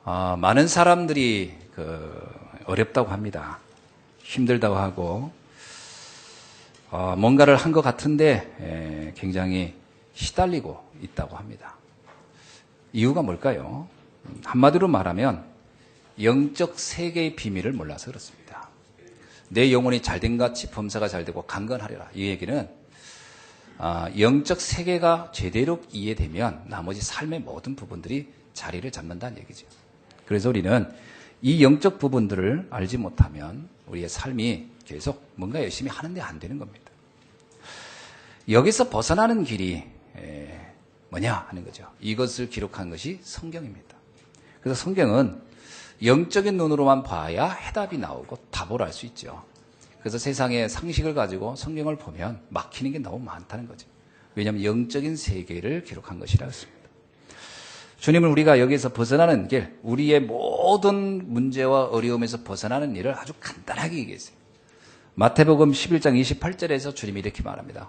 많은 사람들이 어렵다고 합니다. 힘들다고 하고 뭔가를 한 것 같은데 굉장히 시달리고 있다고 합니다. 이유가 뭘까요? 한마디로 말하면 영적 세계의 비밀을 몰라서 그렇습니다. 내 영혼이 잘된 같이 범사가 잘되고 강건하리라. 이 얘기는 영적 세계가 제대로 이해되면 나머지 삶의 모든 부분들이 자리를 잡는다는 얘기죠. 그래서 우리는 이 영적 부분들을 알지 못하면 우리의 삶이 계속 뭔가 열심히 하는데 안 되는 겁니다. 여기서 벗어나는 길이 뭐냐 하는 거죠. 이것을 기록한 것이 성경입니다. 그래서 성경은 영적인 눈으로만 봐야 해답이 나오고 답을 알 수 있죠. 그래서 세상의 상식을 가지고 성경을 보면 막히는 게 너무 많다는 거죠. 왜냐하면 영적인 세계를 기록한 것이라 했습니다. 주님은 우리가 여기에서 벗어나는 길, 우리의 모든 문제와 어려움에서 벗어나는 일을 아주 간단하게 얘기했어요. 마태복음 11장 28절에서 주님이 이렇게 말합니다.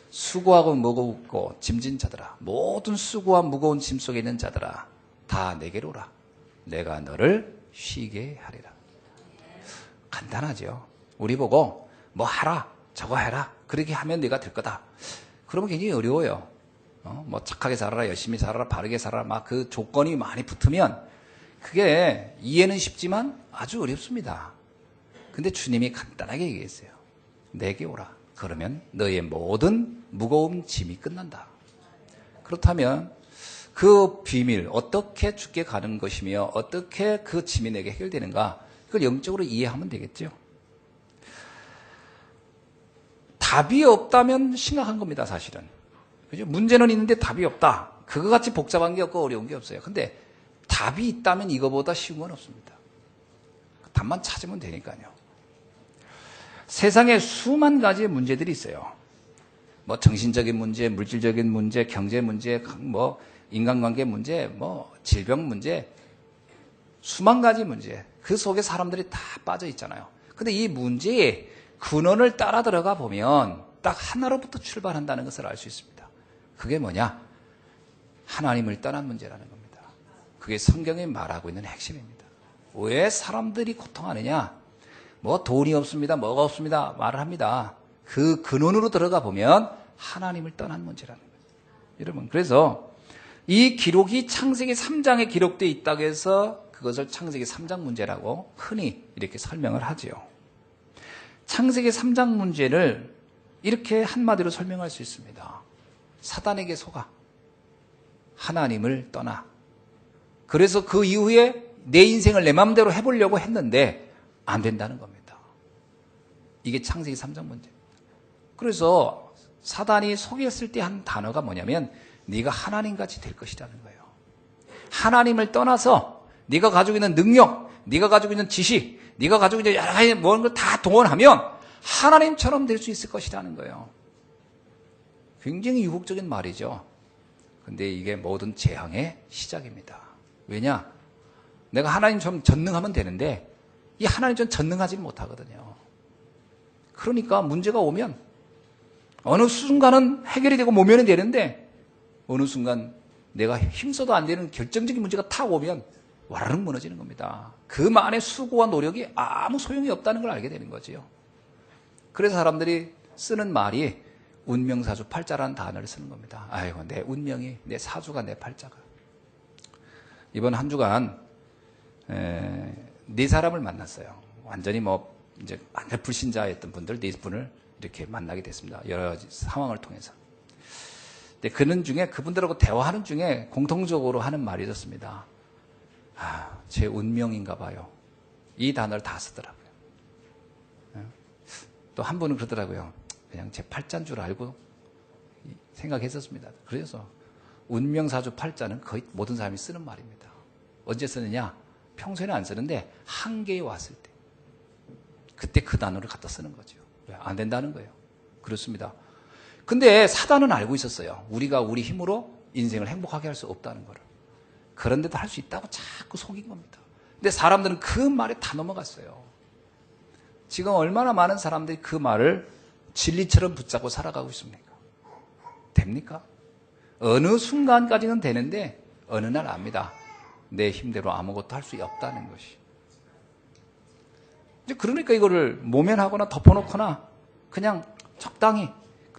수고하고 무겁고 짐진 자들아, 모든 수고와 무거운 짐 속에 있는 자들아, 다 내게로 오라. 내가 너를 쉬게 하리라. 간단하죠. 우리 보고 뭐 하라, 저거 해라, 그렇게 하면 네가 될 거다. 그러면 굉장히 어려워요. 뭐 착하게 살아라, 열심히 살아라, 바르게 살아라, 막 그 조건이 많이 붙으면 그게 이해는 쉽지만 아주 어렵습니다. 근데 주님이 간단하게 얘기했어요. 내게 오라. 그러면 너의 모든 무거운 짐이 끝난다. 그렇다면 그 비밀, 어떻게 죽게 가는 것이며 어떻게 그 짐이 내게 해결되는가, 그걸 영적으로 이해하면 되겠죠. 답이 없다면 심각한 겁니다, 사실은. 그죠? 문제는 있는데 답이 없다. 그거 같이 복잡한 게 없고 어려운 게 없어요. 근데 답이 있다면 이거보다 쉬운 건 없습니다. 답만 찾으면 되니까요. 세상에 수만 가지의 문제들이 있어요. 뭐 정신적인 문제, 물질적인 문제, 경제 문제, 뭐 인간관계 문제, 뭐 질병 문제, 수만 가지 문제. 그 속에 사람들이 다 빠져 있잖아요. 근데 이 문제의 근원을 따라 들어가 보면 딱 하나로부터 출발한다는 것을 알 수 있습니다. 그게 뭐냐? 하나님을 떠난 문제라는 겁니다. 그게 성경이 말하고 있는 핵심입니다. 왜 사람들이 고통하느냐? 뭐 돈이 없습니다, 뭐가 없습니다 말을 합니다. 그 근원으로 들어가 보면 하나님을 떠난 문제라는 거예요. 여러분, 그래서 이 기록이 창세기 3장에 기록되어 있다고 해서 그것을 창세기 3장 문제라고 흔히 이렇게 설명을 하죠. 창세기 3장 문제를 이렇게 한마디로 설명할 수 있습니다. 사단에게 속아 하나님을 떠나. 그래서 그 이후에 내 인생을 내 마음대로 해보려고 했는데 안 된다는 겁니다. 이게 창세기 3장 문제입니다. 그래서 사단이 속였을 때 한 단어가 뭐냐면 네가 하나님같이 될 것이라는 거예요. 하나님을 떠나서 네가 가지고 있는 능력, 네가 가지고 있는 지식, 네가 가지고 있는 여러 가지 모든 걸 다 동원하면 하나님처럼 될 수 있을 것이라는 거예요. 굉장히 유혹적인 말이죠. 근데 이게 모든 재앙의 시작입니다. 왜냐? 내가 하나님처럼 전능하면 되는데 이 하나님처럼 전능하지는 못하거든요. 그러니까 문제가 오면 어느 순간은 해결이 되고 모면이 되는데 어느 순간 내가 힘써도 안 되는 결정적인 문제가 탁 오면 와르르 무너지는 겁니다. 그만의 수고와 노력이 아무 소용이 없다는 걸 알게 되는 거죠. 그래서 사람들이 쓰는 말이 운명사주 팔자라는 단어를 쓰는 겁니다. 아이고, 내 운명이, 내 사주가, 내 팔자가. 이번 한 주간 네 사람을 만났어요. 완전히 뭐 이제 완전 불신자였던 분들 네 분을 이렇게 만나게 됐습니다. 여러 가지 상황을 통해서. 근데 그분들하고 대화하는 중에 공통적으로 하는 말이 있었습니다. 제 운명인가 봐요. 이 단어를 다 쓰더라고요. 또 한 분은 그러더라고요. 그냥 제 팔자인 줄 알고 생각했었습니다. 그래서 운명사주 팔자는 거의 모든 사람이 쓰는 말입니다. 언제 쓰느냐? 평소에는 안 쓰는데 한계에 왔을 때 그때 그 단어를 갖다 쓰는 거죠. 왜? 안 된다는 거예요. 그렇습니다. 근데 사단은 알고 있었어요. 우리가 우리 힘으로 인생을 행복하게 할 수 없다는 거를. 그런데도 할 수 있다고 자꾸 속인 겁니다. 근데 사람들은 그 말에 다 넘어갔어요. 지금 얼마나 많은 사람들이 그 말을 진리처럼 붙잡고 살아가고 있습니까? 됩니까? 어느 순간까지는 되는데 어느 날 압니다. 내 힘대로 아무것도 할 수 없다는 것이. 이제 그러니까 이거를 모면하거나 덮어놓거나 그냥 적당히,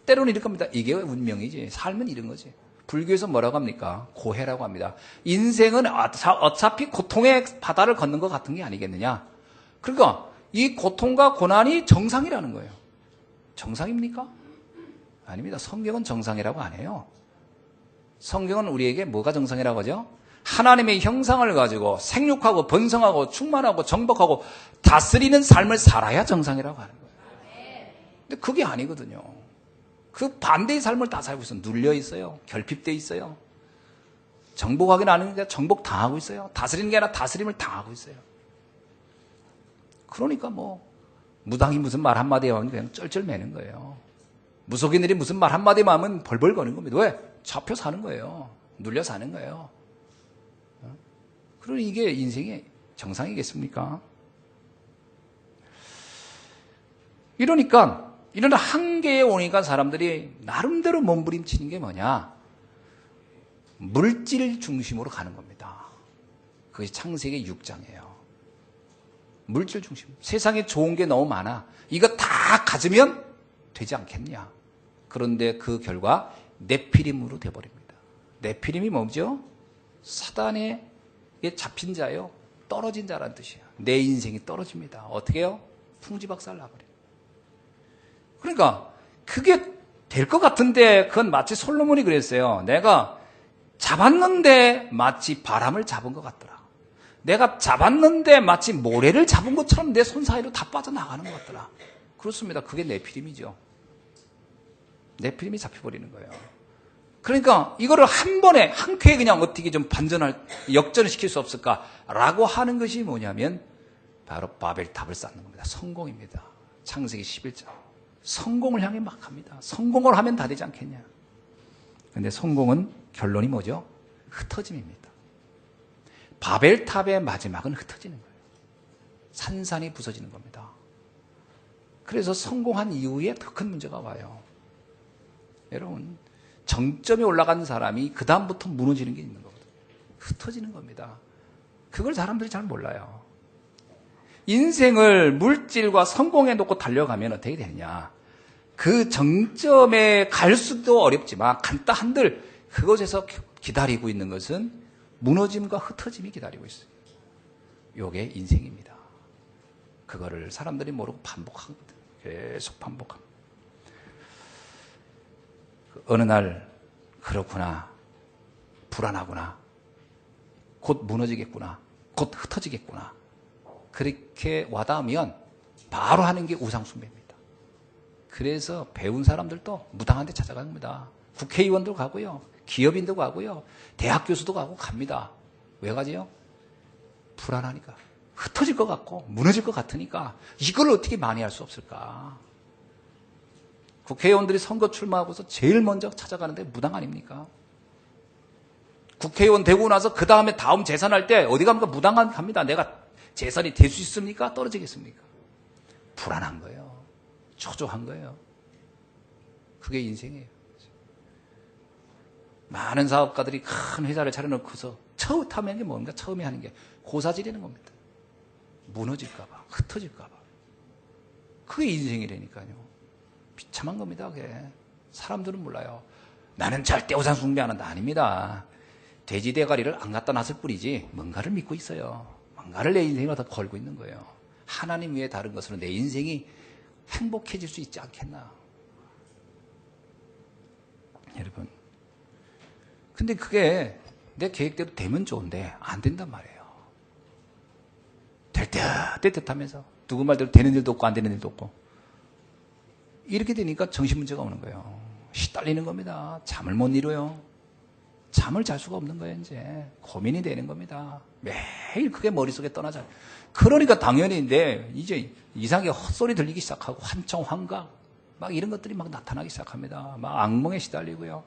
때로는 이럴 겁니다. 이게 운명이지. 삶은 이런 거지. 불교에서 뭐라고 합니까? 고해라고 합니다. 인생은 어차피 고통의 바다를 걷는 것 같은 게 아니겠느냐. 그러니까 이 고통과 고난이 정상이라는 거예요. 정상입니까? 아닙니다. 성경은 정상이라고 안 해요. 성경은 우리에게 뭐가 정상이라고 하죠? 하나님의 형상을 가지고 생육하고 번성하고 충만하고 정복하고 다스리는 삶을 살아야 정상이라고 하는 거예요. 근데 그게 아니거든요. 그 반대의 삶을 다 살고 있어요. 눌려 있어요. 결핍돼 있어요. 정복하기는 아니니까 정복 당하고 있어요. 다스리는 게 아니라 다스림을 당하고 있어요. 그러니까 뭐 무당이 무슨 말 한마디에 하면 그냥 쩔쩔매는 거예요. 무속인들이 무슨 말 한마디만 하면 벌벌 거는 겁니다. 왜? 잡혀 사는 거예요. 눌려 사는 거예요. 그러니 이게 인생의 정상이겠습니까? 이러니까 이런 한계에 오니까 사람들이 나름대로 몸부림치는 게 뭐냐? 물질 중심으로 가는 겁니다. 그것이 창세기 6장이에요. 물질 중심. 세상에 좋은 게 너무 많아. 이거 다 가지면 되지 않겠냐? 그런데 그 결과 네피림으로 돼버립니다. 네피림이 뭐죠? 사단에 잡힌 자요. 떨어진 자라는 뜻이에요. 내 인생이 떨어집니다. 어떻게 해요? 풍지박살 나버려요. 그러니까 그게 될 것 같은데 그건 마치 솔로몬이 그랬어요. 내가 잡았는데 마치 바람을 잡은 것 같더라. 내가 잡았는데 마치 모래를 잡은 것처럼 내 손 사이로 다 빠져나가는 것 같더라. 그렇습니다. 그게 네피림이죠. 네피림이 잡혀버리는 거예요. 그러니까 이거를 한 번에 한 쾌에 그냥 어떻게 좀 역전을 시킬 수 없을까라고 하는 것이 뭐냐면 바로 바벨탑을 쌓는 겁니다. 성공입니다. 창세기 11장. 성공을 향해 막 합니다. 성공을 하면 다 되지 않겠냐. 그런데 성공은 결론이 뭐죠? 흩어짐입니다. 바벨탑의 마지막은 흩어지는 거예요. 산산이 부서지는 겁니다. 그래서 성공한 이후에 더 큰 문제가 와요. 여러분, 정점에 올라간 사람이 그 다음부터 무너지는 게 있는 거거든요. 흩어지는 겁니다. 그걸 사람들이 잘 몰라요. 인생을 물질과 성공에 놓고 달려가면 어떻게 되느냐. 그 정점에 갈 수도 어렵지만 간단한들 그곳에서 기다리고 있는 것은 무너짐과 흩어짐이 기다리고 있어요. 이게 인생입니다. 그거를 사람들이 모르고 반복하거든요. 계속 반복합니다. 어느 날 그렇구나, 불안하구나, 곧 무너지겠구나, 곧 흩어지겠구나, 그렇게 와닿으면 바로 하는 게 우상숭배입니다. 그래서 배운 사람들도 무당한테 찾아가는 겁니다. 국회의원도 가고요, 기업인도 가고요, 대학 교수도 가고 갑니다. 왜 가지요? 불안하니까. 흩어질 것 같고 무너질 것 같으니까 이걸 어떻게 많이 할 수 없을까? 국회의원들이 선거 출마하고서 제일 먼저 찾아가는데 무당 아닙니까? 국회의원 되고 나서 그 다음에 다음 재선할 때 어디 갑니까? 무당 갑니다. 내가 재선이 될 수 있습니까? 떨어지겠습니까? 불안한 거예요. 초조한 거예요. 그게 인생이에요. 많은 사업가들이 큰 회사를 차려놓고서 처음에 하는 게 뭡니까? 처음에 하는 게 고사지르는 겁니다. 무너질까봐, 흩어질까봐. 그게 인생이라니까요. 비참한 겁니다. 그게. 사람들은 몰라요. 나는 절대 우상숭배 안 한다. 아닙니다. 돼지 대가리를 안 갖다 놨을 뿐이지 뭔가를 믿고 있어요. 뭔가를 내 인생에 다 걸고 있는 거예요. 하나님 외에 다른 것으로 내 인생이 행복해질 수 있지 않겠나. 여러분, 근데 그게 내 계획대로 되면 좋은데 안 된단 말이에요. 될 듯 하면서 누구 말대로 되는 일도 없고 안 되는 일도 없고 이렇게 되니까 정신 문제가 오는 거예요. 시달리는 겁니다. 잠을 못 이뤄요. 잠을 잘 수가 없는 거예요. 이제 고민이 되는 겁니다. 매일 그게 머릿속에 떠나잖아요. 그러니까 당연히 이제 이상하게 헛소리 들리기 시작하고 환청, 환각 막 이런 것들이 막 나타나기 시작합니다. 막 악몽에 시달리고요.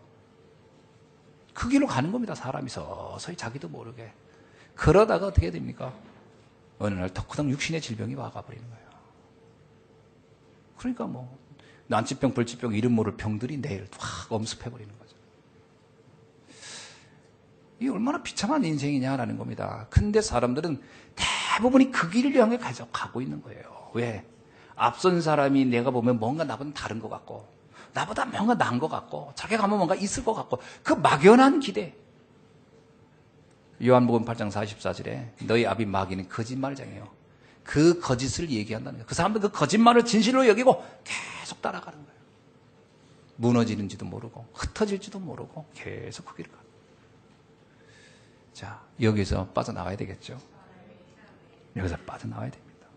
그 길로 가는 겁니다. 사람이 서서히 자기도 모르게. 그러다가 어떻게 됩니까? 어느 날 덕후당 육신의 질병이 와가버리는 거예요. 그러니까 뭐 난치병, 벌치병 이름 모를 병들이 내일 확 엄습해버리는 거죠. 이게 얼마나 비참한 인생이냐라는 겁니다. 근데 사람들은 대부분이 그 길을 향해 가고 있는 거예요. 왜? 앞선 사람이 내가 보면 뭔가 나보다 다른 것 같고, 나보다 뭔가 나은 것 같고, 저렇게 가면 뭔가 있을 것 같고, 그 막연한 기대. 요한복음 8장 44절에 너희 아비 마귀는 거짓말장이에요. 그 거짓을 얘기한다는 거예요. 그 사람들 그 거짓말을 진실로 여기고 계속 따라가는 거예요. 무너지는지도 모르고 흩어질지도 모르고 계속 그 길을 가요. 자, 여기서 빠져나와야 되겠죠. 여기서 빠져나와야 됩니다.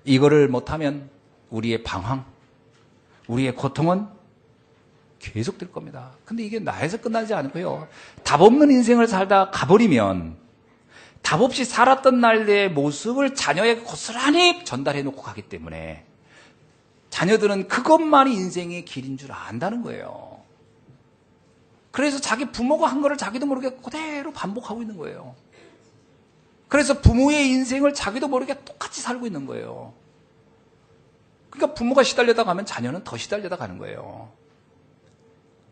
이거를 못하면 우리의 방황, 우리의 고통은 계속될 겁니다. 근데 이게 나에서 끝나지 않고요. 답 없는 인생을 살다 가버리면 답 없이 살았던 날의 모습을 자녀에게 고스란히 전달해 놓고 가기 때문에 자녀들은 그것만이 인생의 길인 줄 안다는 거예요. 그래서 자기 부모가 한 거를 자기도 모르게 그대로 반복하고 있는 거예요. 그래서 부모의 인생을 자기도 모르게 똑같이 살고 있는 거예요. 그러니까 부모가 시달려다 가면 자녀는 더 시달려다 가는 거예요.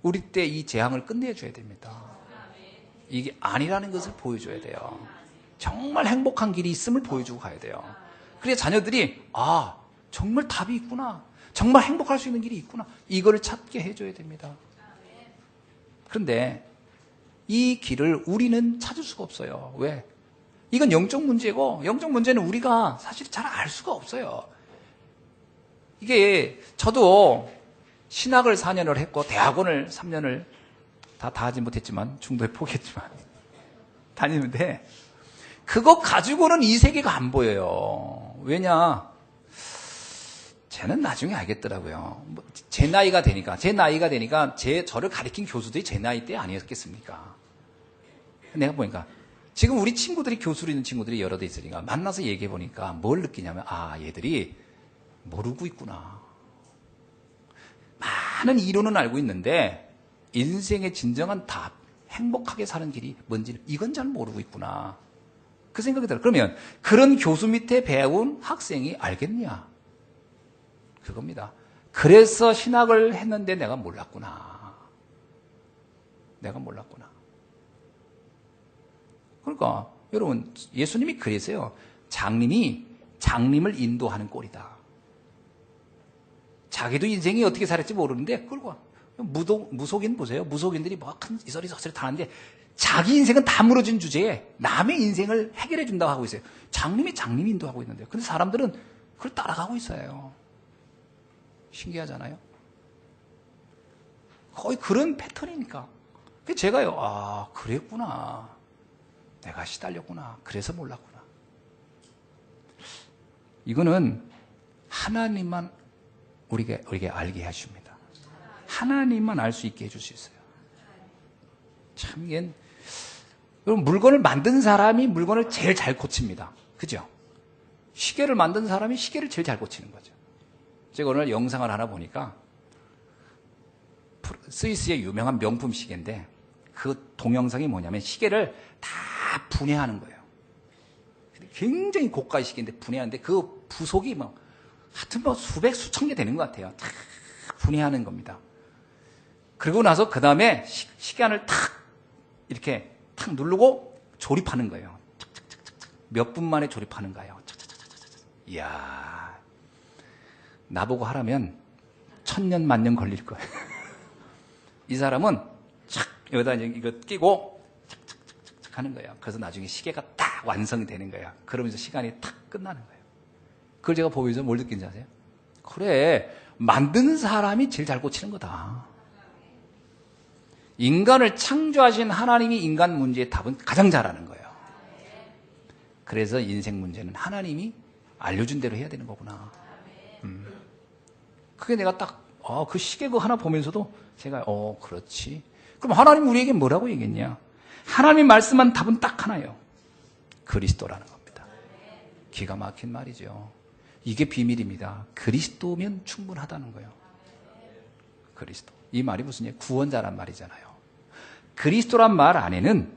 우리 때 이 재앙을 끝내줘야 됩니다. 이게 아니라는 것을 보여줘야 돼요. 정말 행복한 길이 있음을 보여주고 가야 돼요. 그래야 자녀들이 아, 정말 답이 있구나. 정말 행복할 수 있는 길이 있구나. 이거를 찾게 해줘야 됩니다. 그런데 이 길을 우리는 찾을 수가 없어요. 왜? 이건 영적 문제고 영적 문제는 우리가 사실 잘 알 수가 없어요. 이게 저도 신학을 4년을 했고 대학원을 3년을 다 하지 못했지만 중도에 포기했지만 다니는데 그거 가지고는 이 세계가 안 보여요. 왜냐? 쟤는 나중에 알겠더라고요. 제 나이가 되니까 저를 가르친 교수들이 제 나이 때 아니었겠습니까? 내가 보니까 지금 우리 친구들이 교수로 있는 친구들이 여러 대 있으니까 만나서 얘기해 보니까 뭘 느끼냐면 아, 얘들이 모르고 있구나. 많은 이론은 알고 있는데 인생의 진정한 답, 행복하게 사는 길이 뭔지는 이건 잘 모르고 있구나. 그 생각이 들어요. 그러면 그런 교수 밑에 배운 학생이 알겠냐? 그겁니다. 그래서 신학을 했는데 내가 몰랐구나. 그러니까 여러분 예수님이 그래서요. 장님을 인도하는 꼴이다. 자기도 인생이 어떻게 살았지 모르는데 끌고 와. 무속인 보세요. 무속인들이 뭐 큰 이소리 저소리 다 하는데 자기 인생은 다 무너진 주제에 남의 인생을 해결해 준다고 하고 있어요. 장님이 인도하고 있는데요. 근데 사람들은 그걸 따라가고 있어요. 신기하잖아요. 거의 그런 패턴이니까. 제가요, 아, 그랬구나. 내가 시달렸구나. 그래서 몰랐구나. 이거는 하나님만 우리에게 알게 해줍니다. 하나님만 알 수 있게 해줄 수 있어요. 참, 이게, 여러분, 물건을 만든 사람이 물건을 제일 잘 고칩니다. 그죠? 시계를 만든 사람이 시계를 제일 잘 고치는 거죠. 제가 오늘 영상을 하나 보니까 스위스의 유명한 명품 시계인데 그 동영상이 뭐냐면 시계를 다 분해하는 거예요. 굉장히 고가의 시계인데 분해하는데 그 부속이 하여튼 수백 수천 개 되는 것 같아요. 다 분해하는 겁니다. 그리고 나서 그 다음에 시계안을 이렇게 탁 누르고 조립하는 거예요. 몇 분 만에 조립하는 거예요. 이야, 나보고 하라면 1000년 만년 걸릴 거예요. 이 사람은 착 여기다 이거 끼고 착착착착 하는 거예요. 그래서 나중에 시계가 딱 완성이 되는 거예요. 그러면서 시간이 탁 끝나는 거예요. 그걸 제가 보면서 뭘 느낀지 아세요? 그래, 만드는 사람이 제일 잘 고치는 거다. 인간을 창조하신 하나님이 인간 문제의 답은 가장 잘하는 거예요. 그래서 인생 문제는 하나님이 알려준 대로 해야 되는 거구나. 그게 내가 딱, 그 시계 그거 하나 보면서도 제가, 그렇지. 그럼 하나님 우리에게 뭐라고 얘기했냐? 하나님 말씀한 답은 딱 하나예요. 그리스도라는 겁니다. 기가 막힌 말이죠. 이게 비밀입니다. 그리스도면 충분하다는 거예요. 그리스도. 이 말이 무슨 얘기예요? 구원자란 말이잖아요. 그리스도란 말 안에는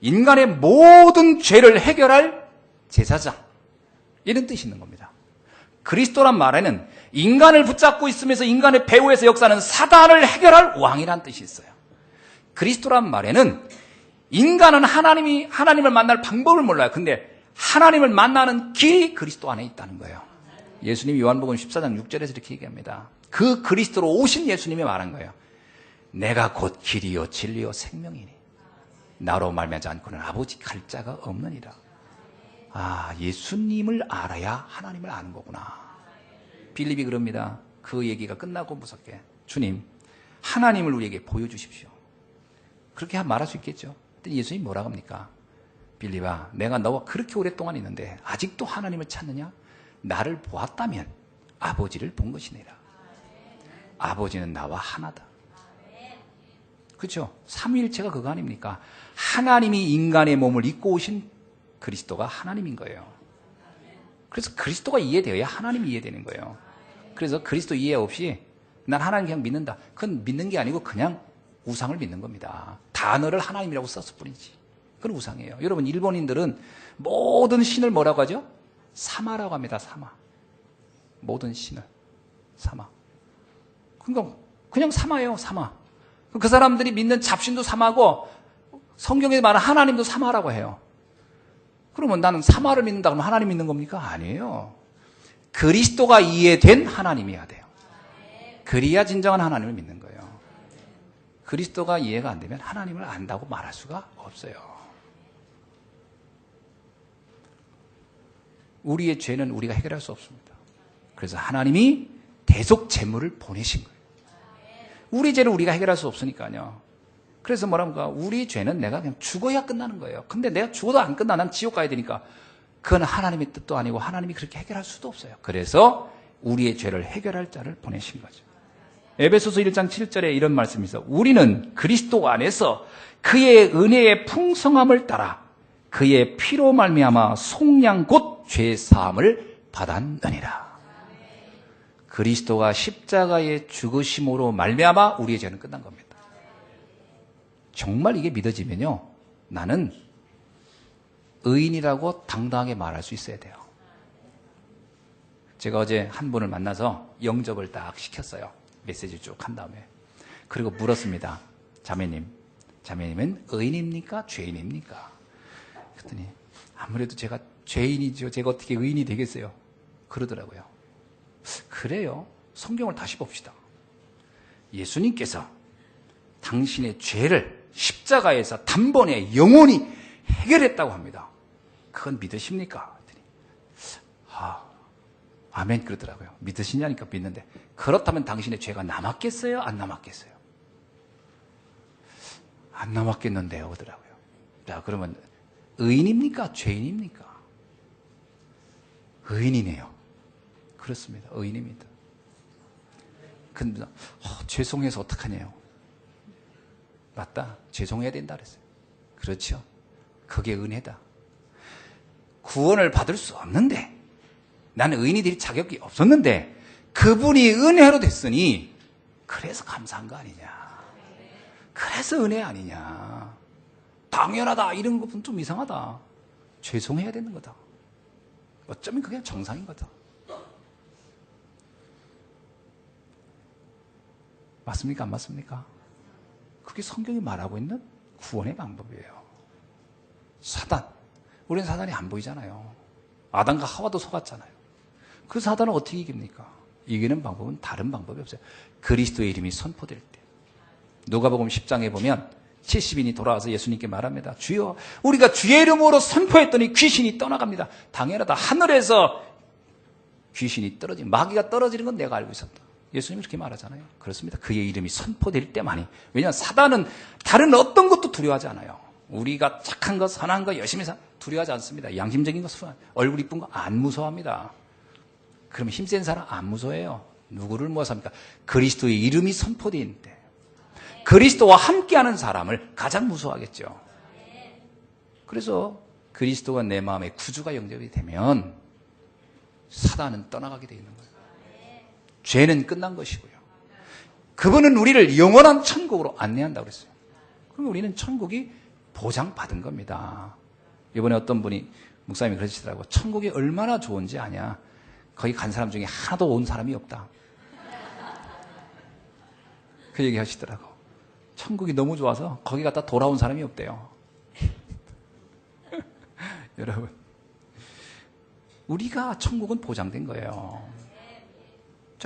인간의 모든 죄를 해결할 제사장, 이런 뜻이 있는 겁니다. 그리스도란 말에는 인간을 붙잡고 있으면서 인간의 배후에서 역사하는 사단을 해결할 왕이라는 뜻이 있어요. 그리스도란 말에는 인간은 하나님을 만날 방법을 몰라요. 근데 하나님을 만나는 길이 그리스도 안에 있다는 거예요. 예수님이 요한복음 14장 6절에서 이렇게 얘기합니다. 그 그리스도로 오신 예수님이 말한 거예요. 내가 곧 길이요 진리요 생명이니 나로 말미암지 않고는 아버지 갈 자가 없느니라. 아, 예수님을 알아야 하나님을 아는 거구나. 빌립이 그럽니다. 그 얘기가 끝나고 무섭게 주님, 하나님을 우리에게 보여주십시오. 그렇게 말할 수 있겠죠. 근데 예수님이 뭐라고 합니까? 빌립아, 내가 너와 그렇게 오랫동안 있는데 아직도 하나님을 찾느냐? 나를 보았다면 아버지를 본 것이니라. 아버지는 나와 하나다. 그렇죠? 삼위일체가 그거 아닙니까? 하나님이 인간의 몸을 입고 오신 그리스도가 하나님인 거예요. 그래서 그리스도가 이해되어야 하나님이 이해되는 거예요. 그래서 그리스도 이해 없이 난 하나님 그냥 믿는다. 그건 믿는 게 아니고 그냥 우상을 믿는 겁니다. 단어를 하나님이라고 썼을 뿐이지. 그건 우상이에요. 여러분, 일본인들은 모든 신을 뭐라고 하죠? 사마라고 합니다. 사마. 모든 신을 사마. 그러니까 그냥 사마예요. 사마. 그 사람들이 믿는 잡신도 사마고 성경에 말하는 하나님도 사마라고 해요. 그러면 나는 사마를 믿는다 그러면 하나님 믿는 겁니까? 아니에요. 그리스도가 이해된 하나님이어야 돼요. 그래야 진정한 하나님을 믿는 거예요. 그리스도가 이해가 안 되면 하나님을 안다고 말할 수가 없어요. 우리의 죄는 우리가 해결할 수 없습니다. 그래서 하나님이 대속 제물을 보내신 거예요. 우리 죄를 우리가 해결할 수 없으니까요. 그래서 뭐랍니까? 우리 죄는 내가 그냥 죽어야 끝나는 거예요. 근데 내가 죽어도 안 끝나. 난 지옥 가야 되니까. 그건 하나님의 뜻도 아니고 하나님이 그렇게 해결할 수도 없어요. 그래서 우리의 죄를 해결할 자를 보내신 거죠. 에베소서 1장 7절에 이런 말씀이 있어. 우리는 그리스도 안에서 그의 은혜의 풍성함을 따라 그의 피로 말미암아 속량 곧 죄 사함을 받았느니라. 그리스도가 십자가의 죽으심으로 말미암아 우리의 죄는 끝난 겁니다. 정말 이게 믿어지면요, 나는 의인이라고 당당하게 말할 수 있어야 돼요. 제가 어제 한 분을 만나서 영접을 딱 시켰어요. 메시지 쭉 한 다음에. 그리고 물었습니다. 자매님은 의인입니까? 죄인입니까? 그랬더니 아무래도 제가 죄인이죠. 제가 어떻게 의인이 되겠어요? 그러더라고요. 그래요. 성경을 다시 봅시다. 예수님께서 당신의 죄를 십자가에서 단번에 영원히 해결했다고 합니다. 그건 믿으십니까? 아멘 그러더라고요. 믿으시냐니까 믿는데 그렇다면 당신의 죄가 남았겠어요? 안 남았겠어요? 안 남았겠는데요 그러더라고요. 자, 그러면 의인입니까? 죄인입니까? 의인이네요. 그렇습니다. 의인입니다. 근데 죄송해서 어떡하냐요? 맞다. 죄송해야 된다 그랬어요. 그렇죠. 그게 은혜다. 구원을 받을 수 없는데 나는 의인이 될 자격이 없었는데 그분이 은혜로 됐으니 그래서 감사한 거 아니냐. 그래서 은혜 아니냐. 당연하다 이런 것은 좀 이상하다. 죄송해야 되는 거다. 어쩌면 그게 정상인 거다. 맞습니까? 안 맞습니까? 그게 성경이 말하고 있는 구원의 방법이에요. 사단. 우리는 사단이 안 보이잖아요. 아담과 하와도 속았잖아요. 그 사단은 어떻게 이깁니까? 이기는 방법은 다른 방법이 없어요. 그리스도의 이름이 선포될 때. 누가복음 10장에 보면 70인이 돌아와서 예수님께 말합니다. 주여, 우리가 주의 이름으로 선포했더니 귀신이 떠나갑니다. 당연하다. 하늘에서 귀신이 마귀가 떨어지는 건 내가 알고 있었다. 예수님이 이렇게 말하잖아요. 그렇습니다. 그의 이름이 선포될 때만이. 왜냐하면 사단은 다른 어떤 것도 두려워하지 않아요. 우리가 착한 것, 선한 것, 열심히 두려워하지 않습니다. 양심적인 것, 얼굴 이쁜 거 안 무서워합니다. 그러면 힘센 사람 안 무서워해요. 누구를 무서워합니까? 그리스도의 이름이 선포된 때. 그리스도와 함께하는 사람을 가장 무서워하겠죠. 그래서 그리스도가 내 마음에 구주가 영접이 되면 사단은 떠나가게 되어 있는 거예요. 죄는 끝난 것이고요. 그분은 우리를 영원한 천국으로 안내한다고 그랬어요. 그럼 우리는 천국이 보장받은 겁니다. 이번에 어떤 분이 목사님이 그러시더라고요. 천국이 얼마나 좋은지 아냐. 거기 간 사람 중에 하나도 온 사람이 없다. 그 얘기 하시더라고. 천국이 너무 좋아서 거기 갔다 돌아온 사람이 없대요. 여러분, 우리가 천국은 보장된 거예요.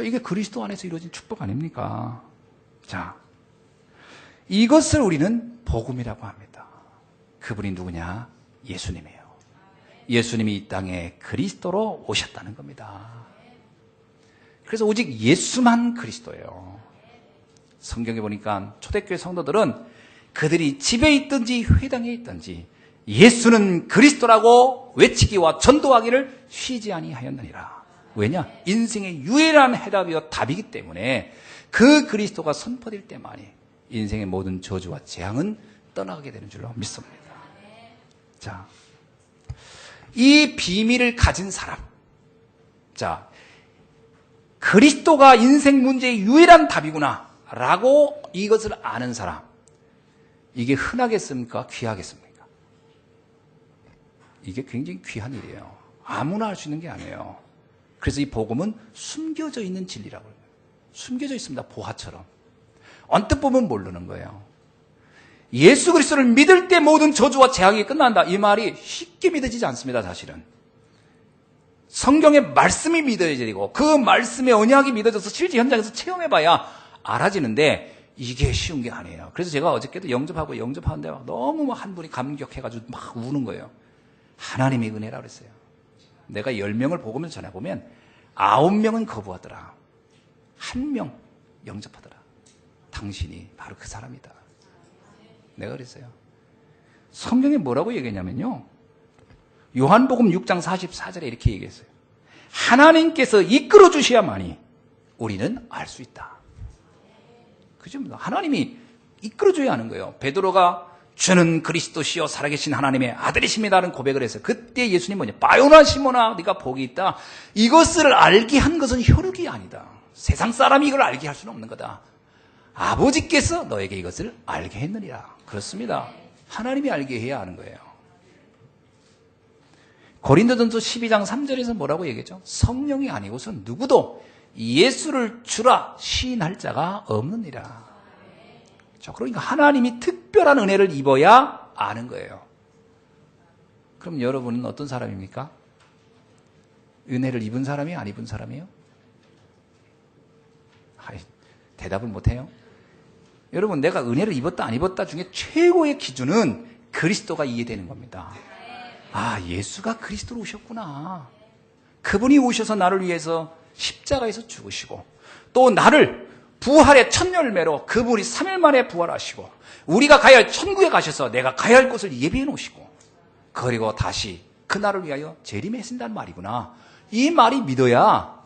이게 그리스도 안에서 이루어진 축복 아닙니까? 자, 이것을 우리는 복음이라고 합니다. 그분이 누구냐? 예수님이에요. 예수님이 이 땅에 그리스도로 오셨다는 겁니다. 그래서 오직 예수만 그리스도예요. 성경에 보니까 초대교회 성도들은 그들이 집에 있든지 회당에 있든지 예수는 그리스도라고 외치기와 전도하기를 쉬지 아니하였느니라. 왜냐? 인생의 유일한 해답이요 답이기 때문에 그 그리스도가 선포될 때만이 인생의 모든 저주와 재앙은 떠나가게 되는 줄로 믿습니다. 자, 이 비밀을 가진 사람, 자, 그리스도가 인생 문제의 유일한 답이구나 라고 이것을 아는 사람, 이게 흔하겠습니까? 귀하겠습니까? 이게 굉장히 귀한 일이에요. 아무나 할 수 있는 게 아니에요. 그래서 이 복음은 숨겨져 있는 진리라고 해요. 숨겨져 있습니다. 보화처럼. 언뜻 보면 모르는 거예요. 예수 그리스도를 믿을 때 모든 저주와 재앙이 끝난다. 이 말이 쉽게 믿어지지 않습니다. 사실은. 성경의 말씀이 믿어져야 되고 그 말씀의 언약이 믿어져서 실제 현장에서 체험해봐야 알아지는데 이게 쉬운 게 아니에요. 그래서 제가 어저께도 영접하는데 막 너무 한 분이 감격해가지고 막 우는 거예요. 하나님의 은혜라 그랬어요. 내가 10명을 복음을 전해보면 9명은 거부하더라. 1명 영접하더라. 당신이 바로 그 사람이다. 내가 그랬어요. 성경에 뭐라고 얘기했냐면요. 요한복음 6장 44절에 이렇게 얘기했어요. 하나님께서 이끌어 주셔야만이 우리는 알 수 있다. 그죠? 하나님이 이끌어 줘야 하는 거예요. 베드로가 주는 그리스도시요 살아계신 하나님의 아들이십니다라는 고백을 했어요. 그때 예수님 뭐냐? 바요나 시몬아 네가 복이 있다. 이것을 알게 한 것은 혈육이 아니다. 세상 사람이 이걸 알게 할 수는 없는 거다. 아버지께서 너에게 이것을 알게 했느니라. 그렇습니다. 하나님이 알게 해야 하는 거예요. 고린도전서 12장 3절에서 뭐라고 얘기했죠? 성령이 아니고선 누구도 예수를 주라 시인할 자가 없느니라. 그러니까 하나님이 특별한 은혜를 입어야 아는 거예요. 그럼 여러분은 어떤 사람입니까? 은혜를 입은 사람이에요? 안 입은 사람이에요? 대답을 못해요? 여러분, 내가 은혜를 입었다 안 입었다 중에 최고의 기준은 그리스도가 이해되는 겁니다. 아, 예수가 그리스도로 오셨구나. 그분이 오셔서 나를 위해서 십자가에서 죽으시고 또 나를 부활의 첫 열매로 그분이 3일 만에 부활하시고 우리가 가야 할 천국에 가셔서 내가 가야 할 곳을 예비해 놓으시고 그리고 다시 그날을 위하여 재림하신다는 말이구나. 이 말이 믿어야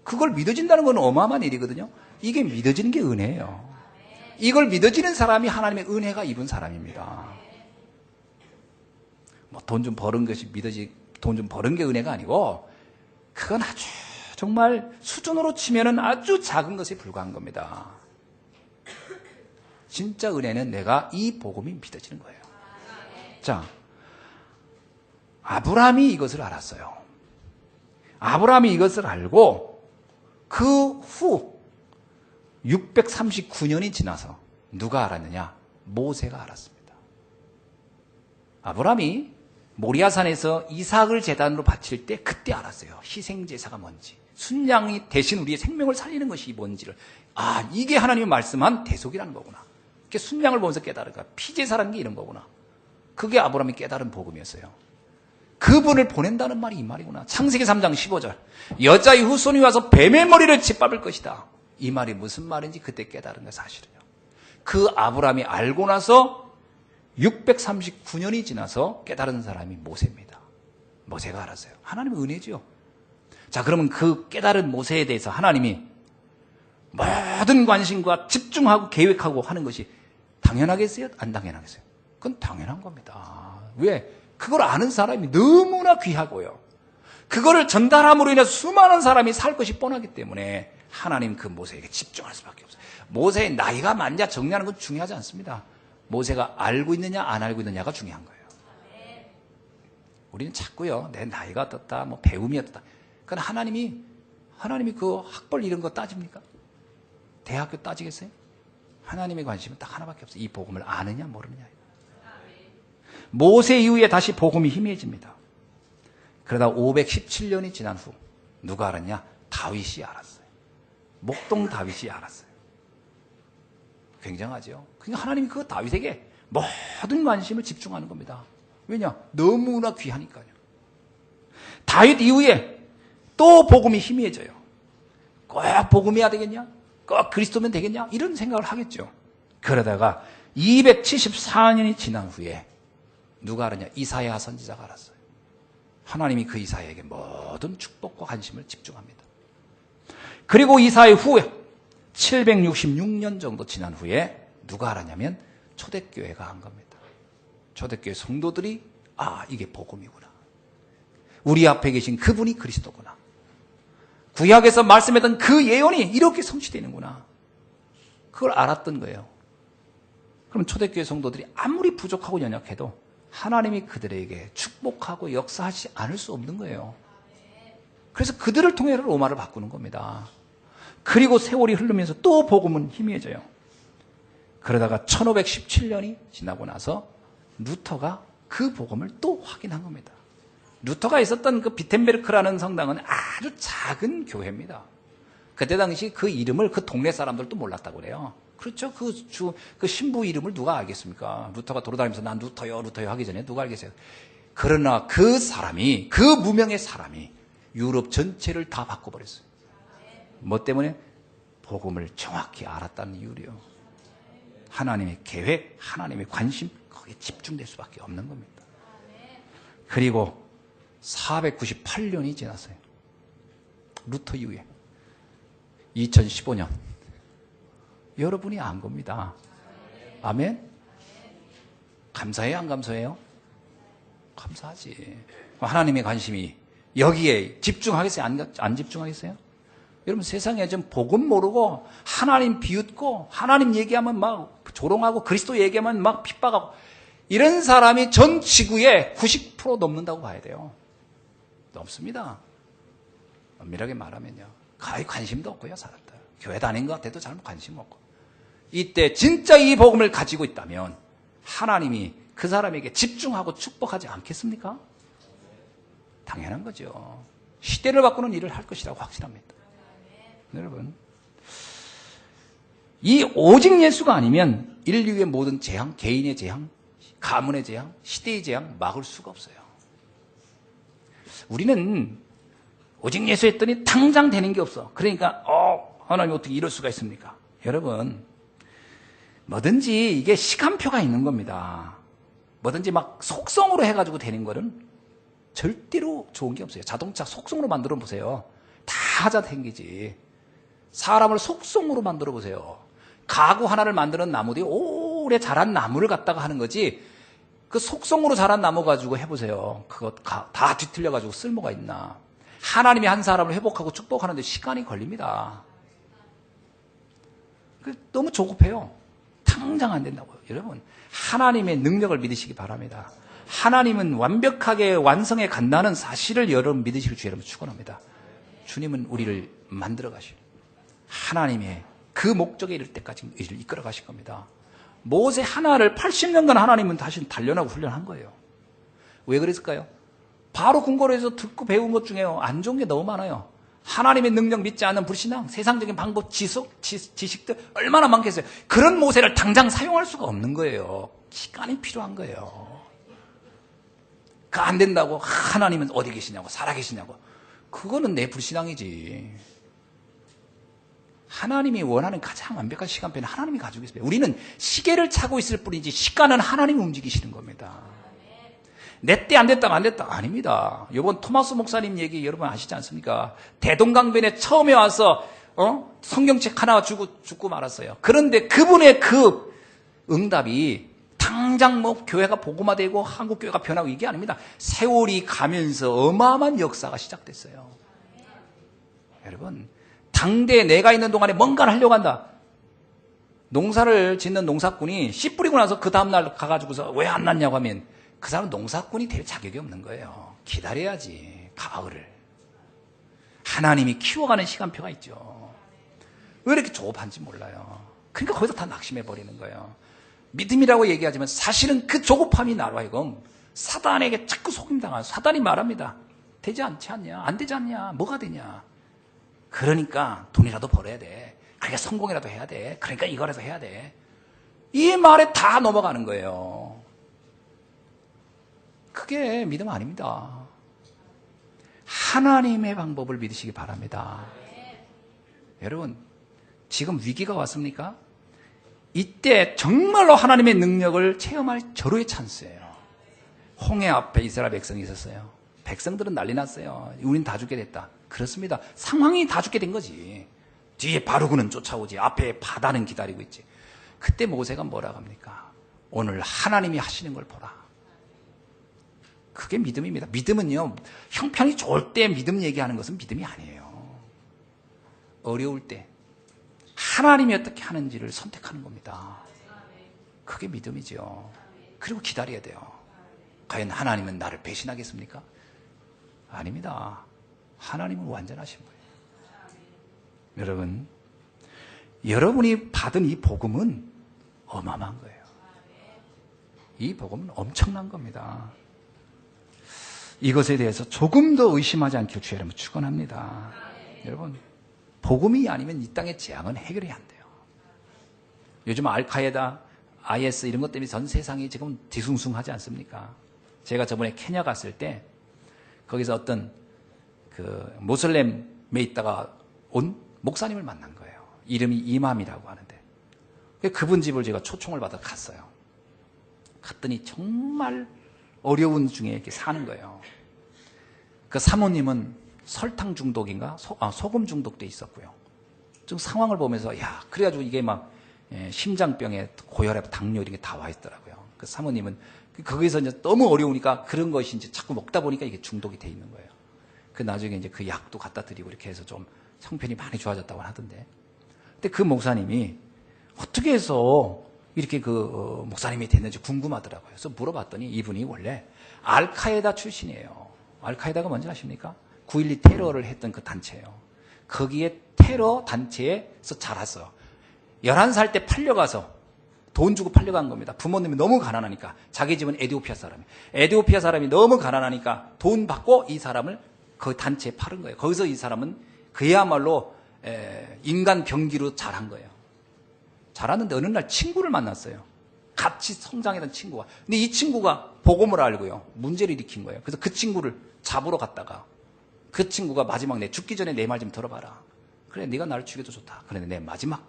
그걸 믿어진다는 건 어마어마한 일이거든요. 이게 믿어지는 게 은혜예요. 이걸 믿어지는 사람이 하나님의 은혜가 입은 사람입니다. 뭐 돈 좀 버는 것이 돈 좀 버는 게 은혜가 아니고 그건 아주 정말 수준으로 치면은 아주 작은 것에 불과한 겁니다. 진짜 은혜는 내가 이 복음이 믿어지는 거예요. 자, 아브라함이 이것을 알았어요. 아브라함이 이것을 알고 그 후 639년이 지나서 누가 알았느냐? 모세가 알았습니다. 아브라함이 모리아산에서 이삭을 제단으로 바칠 때 그때 알았어요. 희생제사가 뭔지. 순양이 대신 우리의 생명을 살리는 것이 뭔지를. 아, 이게 하나님이 말씀한 대속이라는 거구나. 이렇게 순양을 보면서 깨달은 거야. 피제사라는 게 이런 거구나. 그게 아브라함이 깨달은 복음이었어요. 그분을 보낸다는 말이 이 말이구나. 창세기 3장 15절. 여자의 후손이 와서 뱀의 머리를 짓밟을 것이다. 이 말이 무슨 말인지 그때 깨달은 거예요, 사실은요. 그 아브라함이 알고 나서 639년이 지나서 깨달은 사람이 모세입니다. 모세가 알았어요. 하나님의 은혜죠. 자, 그러면 그 깨달은 모세에 대해서 하나님이 모든 관심과 집중하고 계획하고 하는 것이 당연하겠어요? 안 당연하겠어요? 그건 당연한 겁니다. 왜? 그걸 아는 사람이 너무나 귀하고요. 그거를 전달함으로 인해서 수많은 사람이 살 것이 뻔하기 때문에 하나님 그 모세에게 집중할 수밖에 없어요. 모세의 나이가 많냐 적냐는 건 중요하지 않습니다. 모세가 알고 있느냐 안 알고 있느냐가 중요한 거예요. 우리는 자꾸요, 내 나이가 어떻다, 뭐 배움이 어떻다. 그건 하나님이 그 학벌 이런 거 따집니까? 대학교 따지겠어요? 하나님의 관심은 딱 하나밖에 없어요. 이 복음을 아느냐 모르느냐. 모세 이후에 다시 복음이 희미해집니다. 그러다 517년이 지난 후 누가 알았냐? 다윗이 알았어요. 목동 다윗이 알았어요. 굉장하죠. 그러니까 하나님이 그 다윗에게 모든 관심을 집중하는 겁니다. 왜냐? 너무나 귀하니까요. 다윗 이후에 또 복음이 희미해져요. 꼭 복음해야 되겠냐? 꼭 그리스도면 되겠냐? 이런 생각을 하겠죠. 그러다가 274년이 지난 후에 누가 알았냐? 이사야 선지자가 알았어요. 하나님이 그 이사야에게 모든 축복과 관심을 집중합니다. 그리고 이사야 후에 766년 정도 지난 후에 누가 알았냐면 초대교회가 한 겁니다. 초대교회 성도들이 이게 복음이구나. 우리 앞에 계신 그분이 그리스도구나. 구약에서 말씀했던 그 예언이 이렇게 성취되는구나. 그걸 알았던 거예요. 그럼 초대교회 성도들이 아무리 부족하고 연약해도 하나님이 그들에게 축복하고 역사하지 않을 수 없는 거예요. 그래서 그들을 통해 로마를 바꾸는 겁니다. 그리고 세월이 흐르면서 또 복음은 희미해져요. 그러다가 1517년이 지나고 나서 루터가 그 복음을 또 확인한 겁니다. 루터가 있었던 그 비텐베르크라는 성당은 아주 작은 교회입니다. 그때 당시 그 이름을 그 동네 사람들도 몰랐다고 그래요. 그렇죠. 그 신부 이름을 누가 알겠습니까? 루터가 돌아다니면서 난 루터요 하기 전에 누가 알겠어요? 그러나 그 사람이, 그 무명의 사람이 유럽 전체를 다 바꿔버렸어요. 뭐 때문에? 복음을 정확히 알았다는 이유로요. 하나님의 계획, 하나님의 관심, 거기에 집중될 수밖에 없는 겁니다. 그리고 498년이 지났어요. 루터 이후에 2015년 여러분이 안 겁니다. 아멘? 감사해요? 안 감사해요? 감사하지. 하나님의 관심이 여기에 집중하겠어요? 안 집중하겠어요? 여러분 세상에 좀 복음 모르고 하나님 비웃고 하나님 얘기하면 막 조롱하고 그리스도 얘기하면 막 핍박하고 이런 사람이 전 지구의 90% 넘는다고 봐야 돼요. 넘습니다. 엄밀하게 말하면요. 거의 관심도 없고요, 사람들. 교회 다닌 것 같아도 잘 관심 없고. 이때 진짜 이 복음을 가지고 있다면 하나님이 그 사람에게 집중하고 축복하지 않겠습니까? 당연한 거죠. 시대를 바꾸는 일을 할 것이라고 확신합니다. 여러분, 이 오직 예수가 아니면 인류의 모든 재앙, 개인의 재앙, 가문의 재앙, 시대의 재앙 막을 수가 없어요. 우리는 오직 예수 했더니 당장 되는 게 없어. 그러니까 하나님 어떻게 이럴 수가 있습니까? 여러분, 뭐든지 이게 시간표가 있는 겁니다. 뭐든지 막 속성으로 해가지고 되는 거는 절대로 좋은 게 없어요. 자동차 속성으로 만들어 보세요. 다 하자 생기지. 사람을 속성으로 만들어 보세요. 가구 하나를 만드는 나무들이 오래 자란 나무를 갖다가 하는 거지, 그 속성으로 자란 나무 가지고 해보세요. 그거 다 뒤틀려가지고 쓸모가 있나. 하나님이 한 사람을 회복하고 축복하는데 시간이 걸립니다. 너무 조급해요. 당장 안 된다고요. 여러분, 하나님의 능력을 믿으시기 바랍니다. 하나님은 완벽하게 완성해 간다는 사실을 여러분 믿으실 주 여러분 축원합니다. 주님은 우리를 만들어 가시고 하나님의 그 목적에 이를 때까지 이를 이끌어 가실 겁니다. 모세 하나를 80년간 하나님은 다시 단련하고 훈련한 거예요. 왜 그랬을까요? 바로 궁궐에서 듣고 배운 것 중에요, 안 좋은 게 너무 많아요. 하나님의 능력 믿지 않는 불신앙, 세상적인 방법, 지식들 얼마나 많겠어요. 그런 모세를 당장 사용할 수가 없는 거예요. 시간이 필요한 거예요. 그 안 된다고 하나님은 어디 계시냐고, 살아계시냐고. 그거는 내 불신앙이지. 하나님이 원하는 가장 완벽한 시간표는 하나님이 가지고 있습니다. 우리는 시계를 차고 있을 뿐이지 시간은 하나님이 움직이시는 겁니다. 내 때 안 됐다 안 됐다 아닙니다. 이번 토마스 목사님 얘기 여러분 아시지 않습니까? 대동강변에 처음에 와서 성경책 하나 죽고 말았어요. 그런데 그분의 그 응답이 당장 뭐 교회가 복음화되고 한국 교회가 변하고 이게 아닙니다. 세월이 가면서 어마어마한 역사가 시작됐어요. 여러분, 당대에 내가 있는 동안에 뭔가를 하려고 한다. 농사를 짓는 농사꾼이 씨 뿌리고 나서 그 다음날 가가지고서 왜 안 났냐고 하면 그 사람은 농사꾼이 될 자격이 없는 거예요. 기다려야지, 가을을. 하나님이 키워가는 시간표가 있죠. 왜 이렇게 조급한지 몰라요. 그러니까 거기서 다 낙심해 버리는 거예요. 믿음이라고 얘기하지만 사실은 그 조급함이 나로 하여금 사단에게 자꾸 속임당하는, 사단이 말합니다. 되지 않지 않냐? 안 되지 않냐? 뭐가 되냐? 그러니까 돈이라도 벌어야 돼. 그러니까 성공이라도 해야 돼. 그러니까 이거라도 해야 돼. 이 말에 다 넘어가는 거예요. 그게 믿음 아닙니다. 하나님의 방법을 믿으시기 바랍니다. 여러분, 지금 위기가 왔습니까? 이때 정말로 하나님의 능력을 체험할 절호의 찬스예요. 홍해 앞에 이스라엘 백성이 있었어요. 백성들은 난리 났어요. 우린 다 죽게 됐다. 그렇습니다. 상황이 다 죽게 된 거지. 뒤에 바르고는 쫓아오지. 앞에 바다는 기다리고 있지. 그때 모세가 뭐라고 합니까? 오늘 하나님이 하시는 걸 보라. 그게 믿음입니다. 믿음은요, 형편이 좋을 때 믿음 얘기하는 것은 믿음이 아니에요. 어려울 때 하나님이 어떻게 하는지를 선택하는 겁니다. 그게 믿음이죠. 그리고 기다려야 돼요. 과연 하나님은 나를 배신하겠습니까? 아닙니다. 하나님은 완전하신 거예요. 여러분, 여러분이 받은 이 복음은 어마어마한 거예요. 이 복음은 엄청난 겁니다. 이것에 대해서 조금 더 의심하지 않기를 주의 이름으로 축원합니다. 여러분, 복음이 아니면 이 땅의 재앙은 해결이 안 돼요. 요즘 알카에다, IS 이런 것 때문에 전 세상이 지금 뒤숭숭하지 않습니까? 제가 저번에 케냐 갔을 때 거기서 어떤 그 모슬렘에 있다가 온 목사님을 만난 거예요. 이름이 이맘이라고 하는데 그분 집을 제가 초청을 받아 갔어요. 갔더니 정말 어려운 중에 이렇게 사는 거예요. 그 사모님은 설탕 중독인가 소금 중독도 있었고요. 좀 상황을 보면서 야 그래가지고 이게 막 심장병에 고혈압, 당뇨 이런 게 다 와 있더라고요. 그 사모님은 거기서 이제 너무 어려우니까 그런 것이 이제 자꾸 먹다 보니까 이게 중독이 돼 있는 거예요. 그 나중에 이제 그 약도 갖다 드리고 이렇게 해서 좀 형편이 많이 좋아졌다고 하던데. 근데 그 목사님이 어떻게 해서 이렇게 그 목사님이 됐는지 궁금하더라고요. 그래서 물어봤더니 이분이 원래 알카에다 출신이에요. 알카에다가 뭔지 아십니까? 9.12 테러를 했던 그 단체예요. 거기에 테러 단체에서 자랐어요. 11살 때 팔려가서 돈 주고 팔려간 겁니다. 부모님이 너무 가난하니까. 자기 집은 에티오피아 사람이에요. 에티오피아 사람이 너무 가난하니까 돈 받고 이 사람을 그 단체에 팔은 거예요. 거기서 이 사람은 그야말로 인간 병기로 자란 거예요. 자랐는데 어느 날 친구를 만났어요. 같이 성장했던 친구가. 근데 이 친구가 복음을 알고요. 문제를 일으킨 거예요. 그래서 그 친구를 잡으러 갔다가 그 친구가 마지막 내 죽기 전에 내 말 좀 들어봐라. 그래 네가 나를 죽여도 좋다. 그런데 내 마지막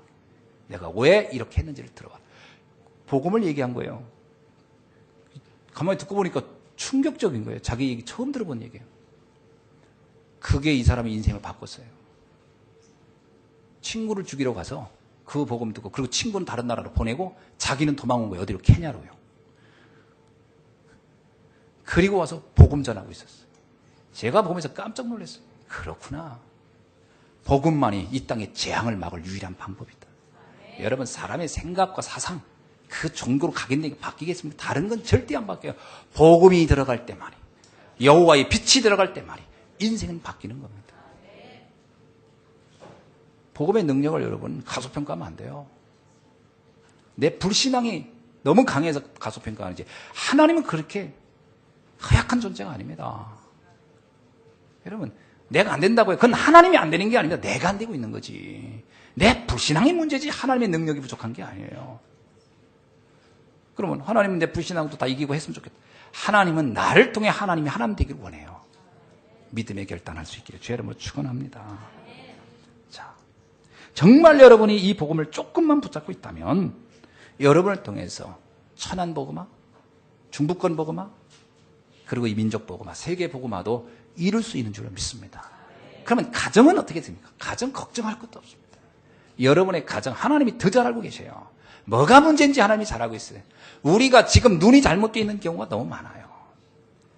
내가 왜 이렇게 했는지를 들어봐. 복음을 얘기한 거예요. 가만히 듣고 보니까 충격적인 거예요. 자기 얘기 처음 들어본 얘기예요. 그게 이 사람의 인생을 바꿨어요. 친구를 죽이러 가서 그 복음 듣고 그리고 친구는 다른 나라로 보내고 자기는 도망온 거예요. 어디로? 케냐로요. 그리고 와서 복음 전하고 있었어요. 제가 보면서 깜짝 놀랐어요. 그렇구나. 복음만이 이 땅의 재앙을 막을 유일한 방법이다. 여러분 사람의 생각과 사상 그 정도로 가겠는데 바뀌겠습니까? 다른 건 절대 안 바뀌어요. 복음이 들어갈 때만이 여호와의 빛이 들어갈 때만이 인생은 바뀌는 겁니다. 복음의 능력을 여러분 가소평가하면 안 돼요. 내 불신앙이 너무 강해서 가소평가하는지 하나님은 그렇게 허약한 존재가 아닙니다. 여러분 내가 안 된다고 해요. 그건 하나님이 안 되는 게 아닙니다. 내가 안 되고 있는 거지. 내 불신앙의 문제지 하나님의 능력이 부족한 게 아니에요. 그러면 하나님은 내 불신앙도 다 이기고 했으면 좋겠다. 하나님은 나를 통해 하나님이 하나님 되기를 원해요. 믿음의 결단할 수 있기를 주의 이름으로 축원합니다. 자, 정말 여러분이 이 복음을 조금만 붙잡고 있다면 여러분을 통해서 천안 복음화, 중부권 복음화, 그리고 이 민족 복음화, 세계 복음화도 이룰 수 있는 줄로 믿습니다. 그러면 가정은 어떻게 됩니까? 가정 걱정할 것도 없습니다. 여러분의 가정 하나님이 더 잘 알고 계세요. 뭐가 문제인지 하나님이 잘 알고 있어요. 우리가 지금 눈이 잘못되어 있는 경우가 너무 많아요.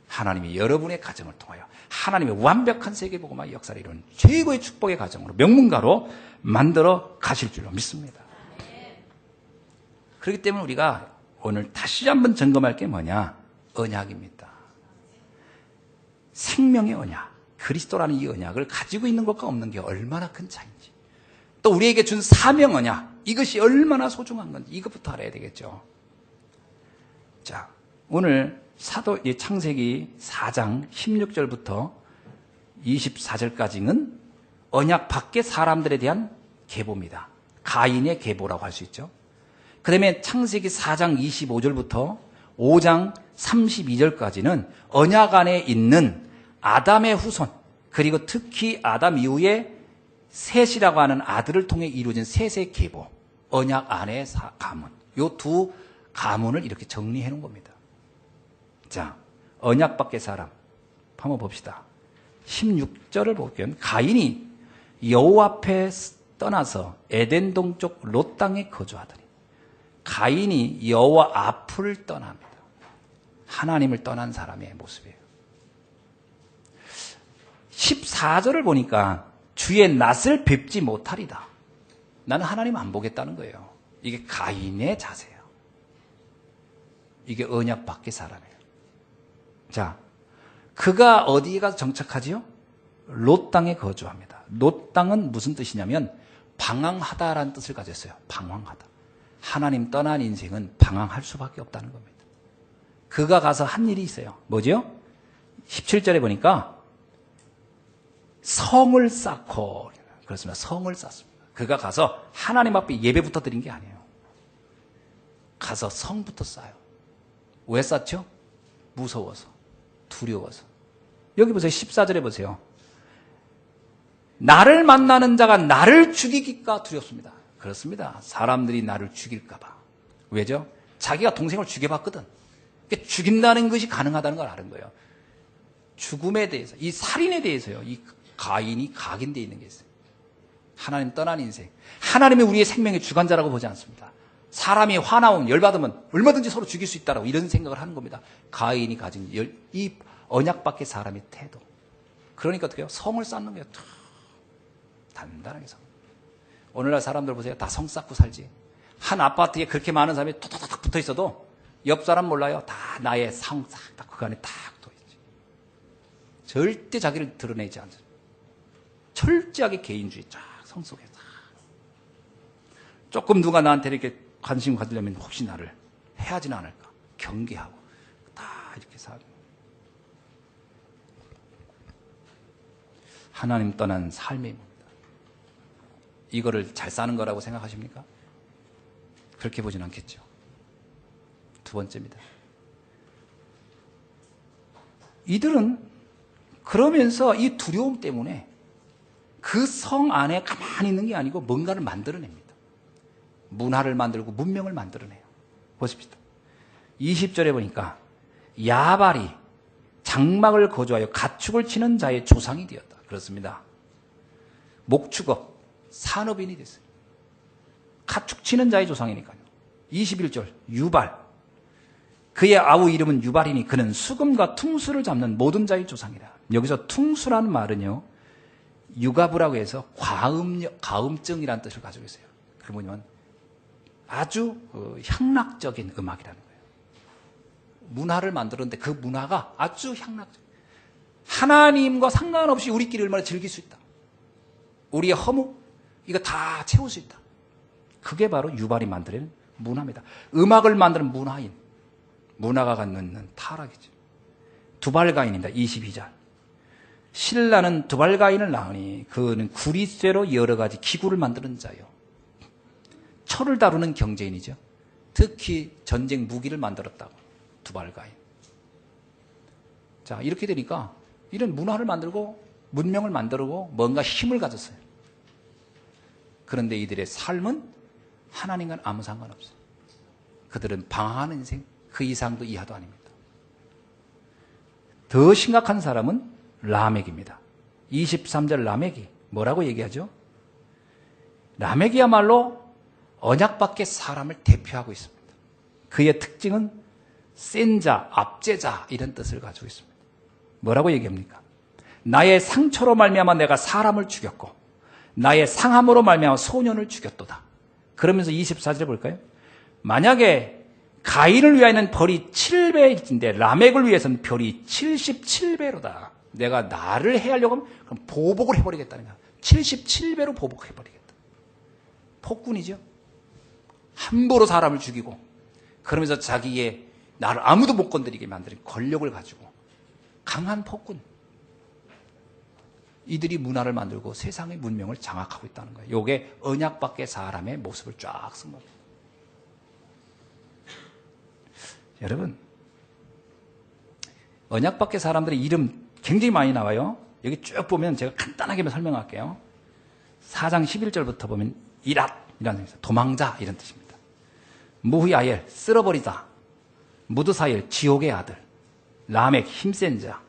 하나님이 여러분의 가정을 통하여 하나님의 완벽한 세계복음화의 역사를 이루는 최고의 축복의 가정으로 명문가로 만들어 가실 줄로 믿습니다. 그렇기 때문에 우리가 오늘 다시 한번 점검할 게 뭐냐? 언약입니다. 생명의 언약, 그리스도라는 이 언약을 가지고 있는 것과 없는 게 얼마나 큰 차이인지, 또 우리에게 준 사명 언약, 이것이 얼마나 소중한 건지 이것부터 알아야 되겠죠. 자, 오늘 창세기 4장 16절부터 24절까지는 언약 밖의 사람들에 대한 계보입니다. 가인의 계보라고 할 수 있죠. 그 다음에 창세기 4장 25절부터 5장 32절까지는 언약 안에 있는 아담의 후손, 그리고 특히 아담 이후에 셋이라고 하는 아들을 통해 이루어진 셋의 계보, 언약 안의 가문, 이 두 가문을 이렇게 정리해 놓은 겁니다. 자, 언약 밖의 사람 한번 봅시다. 16절을 볼게요. 가인이 여호와 앞에 떠나서 에덴 동쪽 롯 땅에 거주하더니, 가인이 여호와 앞을 떠납니다. 하나님을 떠난 사람의 모습이에요. 14절을 보니까 주의 낯을 뵙지 못하리다. 나는 하나님 안 보겠다는 거예요. 이게 가인의 자세예요. 이게 언약 밖의 사람이에요. 자, 그가 어디에 가서 정착하지요? 롯 땅에 거주합니다. 롯 땅은 무슨 뜻이냐면 방황하다라는 뜻을 가졌어요. 방황하다. 하나님 떠난 인생은 방황할 수밖에 없다는 겁니다. 그가 가서 한 일이 있어요. 뭐죠? 17절에 보니까 성을 쌓고, 그렇습니다. 성을 쌓습니다. 그가 가서 하나님 앞에 예배부터 드린 게 아니에요. 가서 성부터 쌓아요. 왜 쌓죠? 무서워서, 두려워서. 여기 보세요. 14절에 보세요. 나를 만나는 자가 나를 죽이기가 두렵습니다. 그렇습니다. 사람들이 나를 죽일까 봐. 왜죠? 자기가 동생을 죽여봤거든. 그러니까 죽인다는 것이 가능하다는 걸 아는 거예요. 죽음에 대해서, 이 살인에 대해서요. 이 가인이 각인되어 있는 게 있어요. 하나님 떠난 인생. 하나님이 우리의 생명의 주관자라고 보지 않습니다. 사람이 화나면 열받으면 얼마든지 서로 죽일 수 있다라고 이런 생각을 하는 겁니다. 가인이 가진 이 언약 밖의 사람의 태도. 그러니까 어떻게 해요? 성을 쌓는 거예요. 단단하게 성. 오늘날 사람들 보세요. 다 성 쌓고 살지. 한 아파트에 그렇게 많은 사람이 톡톡톡 붙어 있어도 옆 사람 몰라요. 다 나의 성 딱 그 안에 딱 붙어 있지. 절대 자기를 드러내지 않죠. 철저하게 개인주의 쫙 성 속에 딱. 조금 누가 나한테 이렇게 관심 가지려면 혹시 나를 해하지는 않을까 경계하고 다 이렇게 살고. 하나님 떠난 삶입니다. 이거를 잘 사는 거라고 생각하십니까? 그렇게 보진 않겠죠. 두 번째입니다. 이들은 그러면서 이 두려움 때문에 그 성 안에 가만히 있는 게 아니고 뭔가를 만들어냅니다. 문화를 만들고 문명을 만들어내요. 보십시다. 20절에 보니까 야발이 장막을 거주하여 가축을 치는 자의 조상이 되었다. 그렇습니다. 목축업, 산업인이 됐어요. 가축 치는 자의 조상이니까요. 21절 유발. 그의 아우 이름은 유발이니 그는 수금과 퉁수를 잡는 모든 자의 조상이다. 여기서 퉁수라는 말은요. 유가부라고 해서 과음증이라는 뜻을 가지고 있어요. 그게 뭐냐면 아주 향락적인 음악이라는 거예요. 문화를 만들었는데 그 문화가 아주 향락적. 하나님과 상관없이 우리끼리 얼마나 즐길 수 있다. 우리의 허무 이거 다 채울 수 있다. 그게 바로 유발이 만드는 문화입니다. 음악을 만드는 문화인. 문화가 갖는 타락이죠. 두발가인입니다. 22절. 신라는 두발가인을 낳으니 그는 구리쇠로 여러 가지 기구를 만드는 자요. 철을 다루는 경제인이죠. 특히 전쟁 무기를 만들었다고. 두발가인. 자, 이렇게 되니까 이런 문화를 만들고 문명을 만들고 뭔가 힘을 가졌어요. 그런데 이들의 삶은 하나님과는 아무 상관없어요. 그들은 방황하는 인생, 그 이상도 이하도 아닙니다. 더 심각한 사람은 라멕입니다. 23절 라멕이 뭐라고 얘기하죠? 라멕이야말로 언약 밖의 사람을 대표하고 있습니다. 그의 특징은 센 자, 압제자 이런 뜻을 가지고 있습니다. 뭐라고 얘기합니까? 나의 상처로 말미암아 내가 사람을 죽였고 나의 상함으로 말미암아 소년을 죽였도다. 그러면서 24절에 볼까요? 만약에 가인을 위하여는 벌이 7배인데 라멕을 위해서는 별이 77배로다. 내가 나를 해하려고 하면 그럼 보복을 해버리겠다는 거야. 77배로 보복해버리겠다. 폭군이죠. 함부로 사람을 죽이고 그러면서 자기의 나를 아무도 못 건드리게 만드는 권력을 가지고 강한 폭군. 이들이 문화를 만들고 세상의 문명을 장악하고 있다는 거예요. 이게 언약 밖의 사람의 모습을 쫙 쓴 겁니다. 여러분, 언약 밖의 사람들의 이름 굉장히 많이 나와요. 여기 쭉 보면 제가 간단하게 설명할게요. 4장 11절부터 보면 이랏이라는 뜻입니다. 도망자 이런 뜻입니다. 무후야엘 쓸어버리자, 무드사엘 지옥의 아들, 라멕 힘센 자,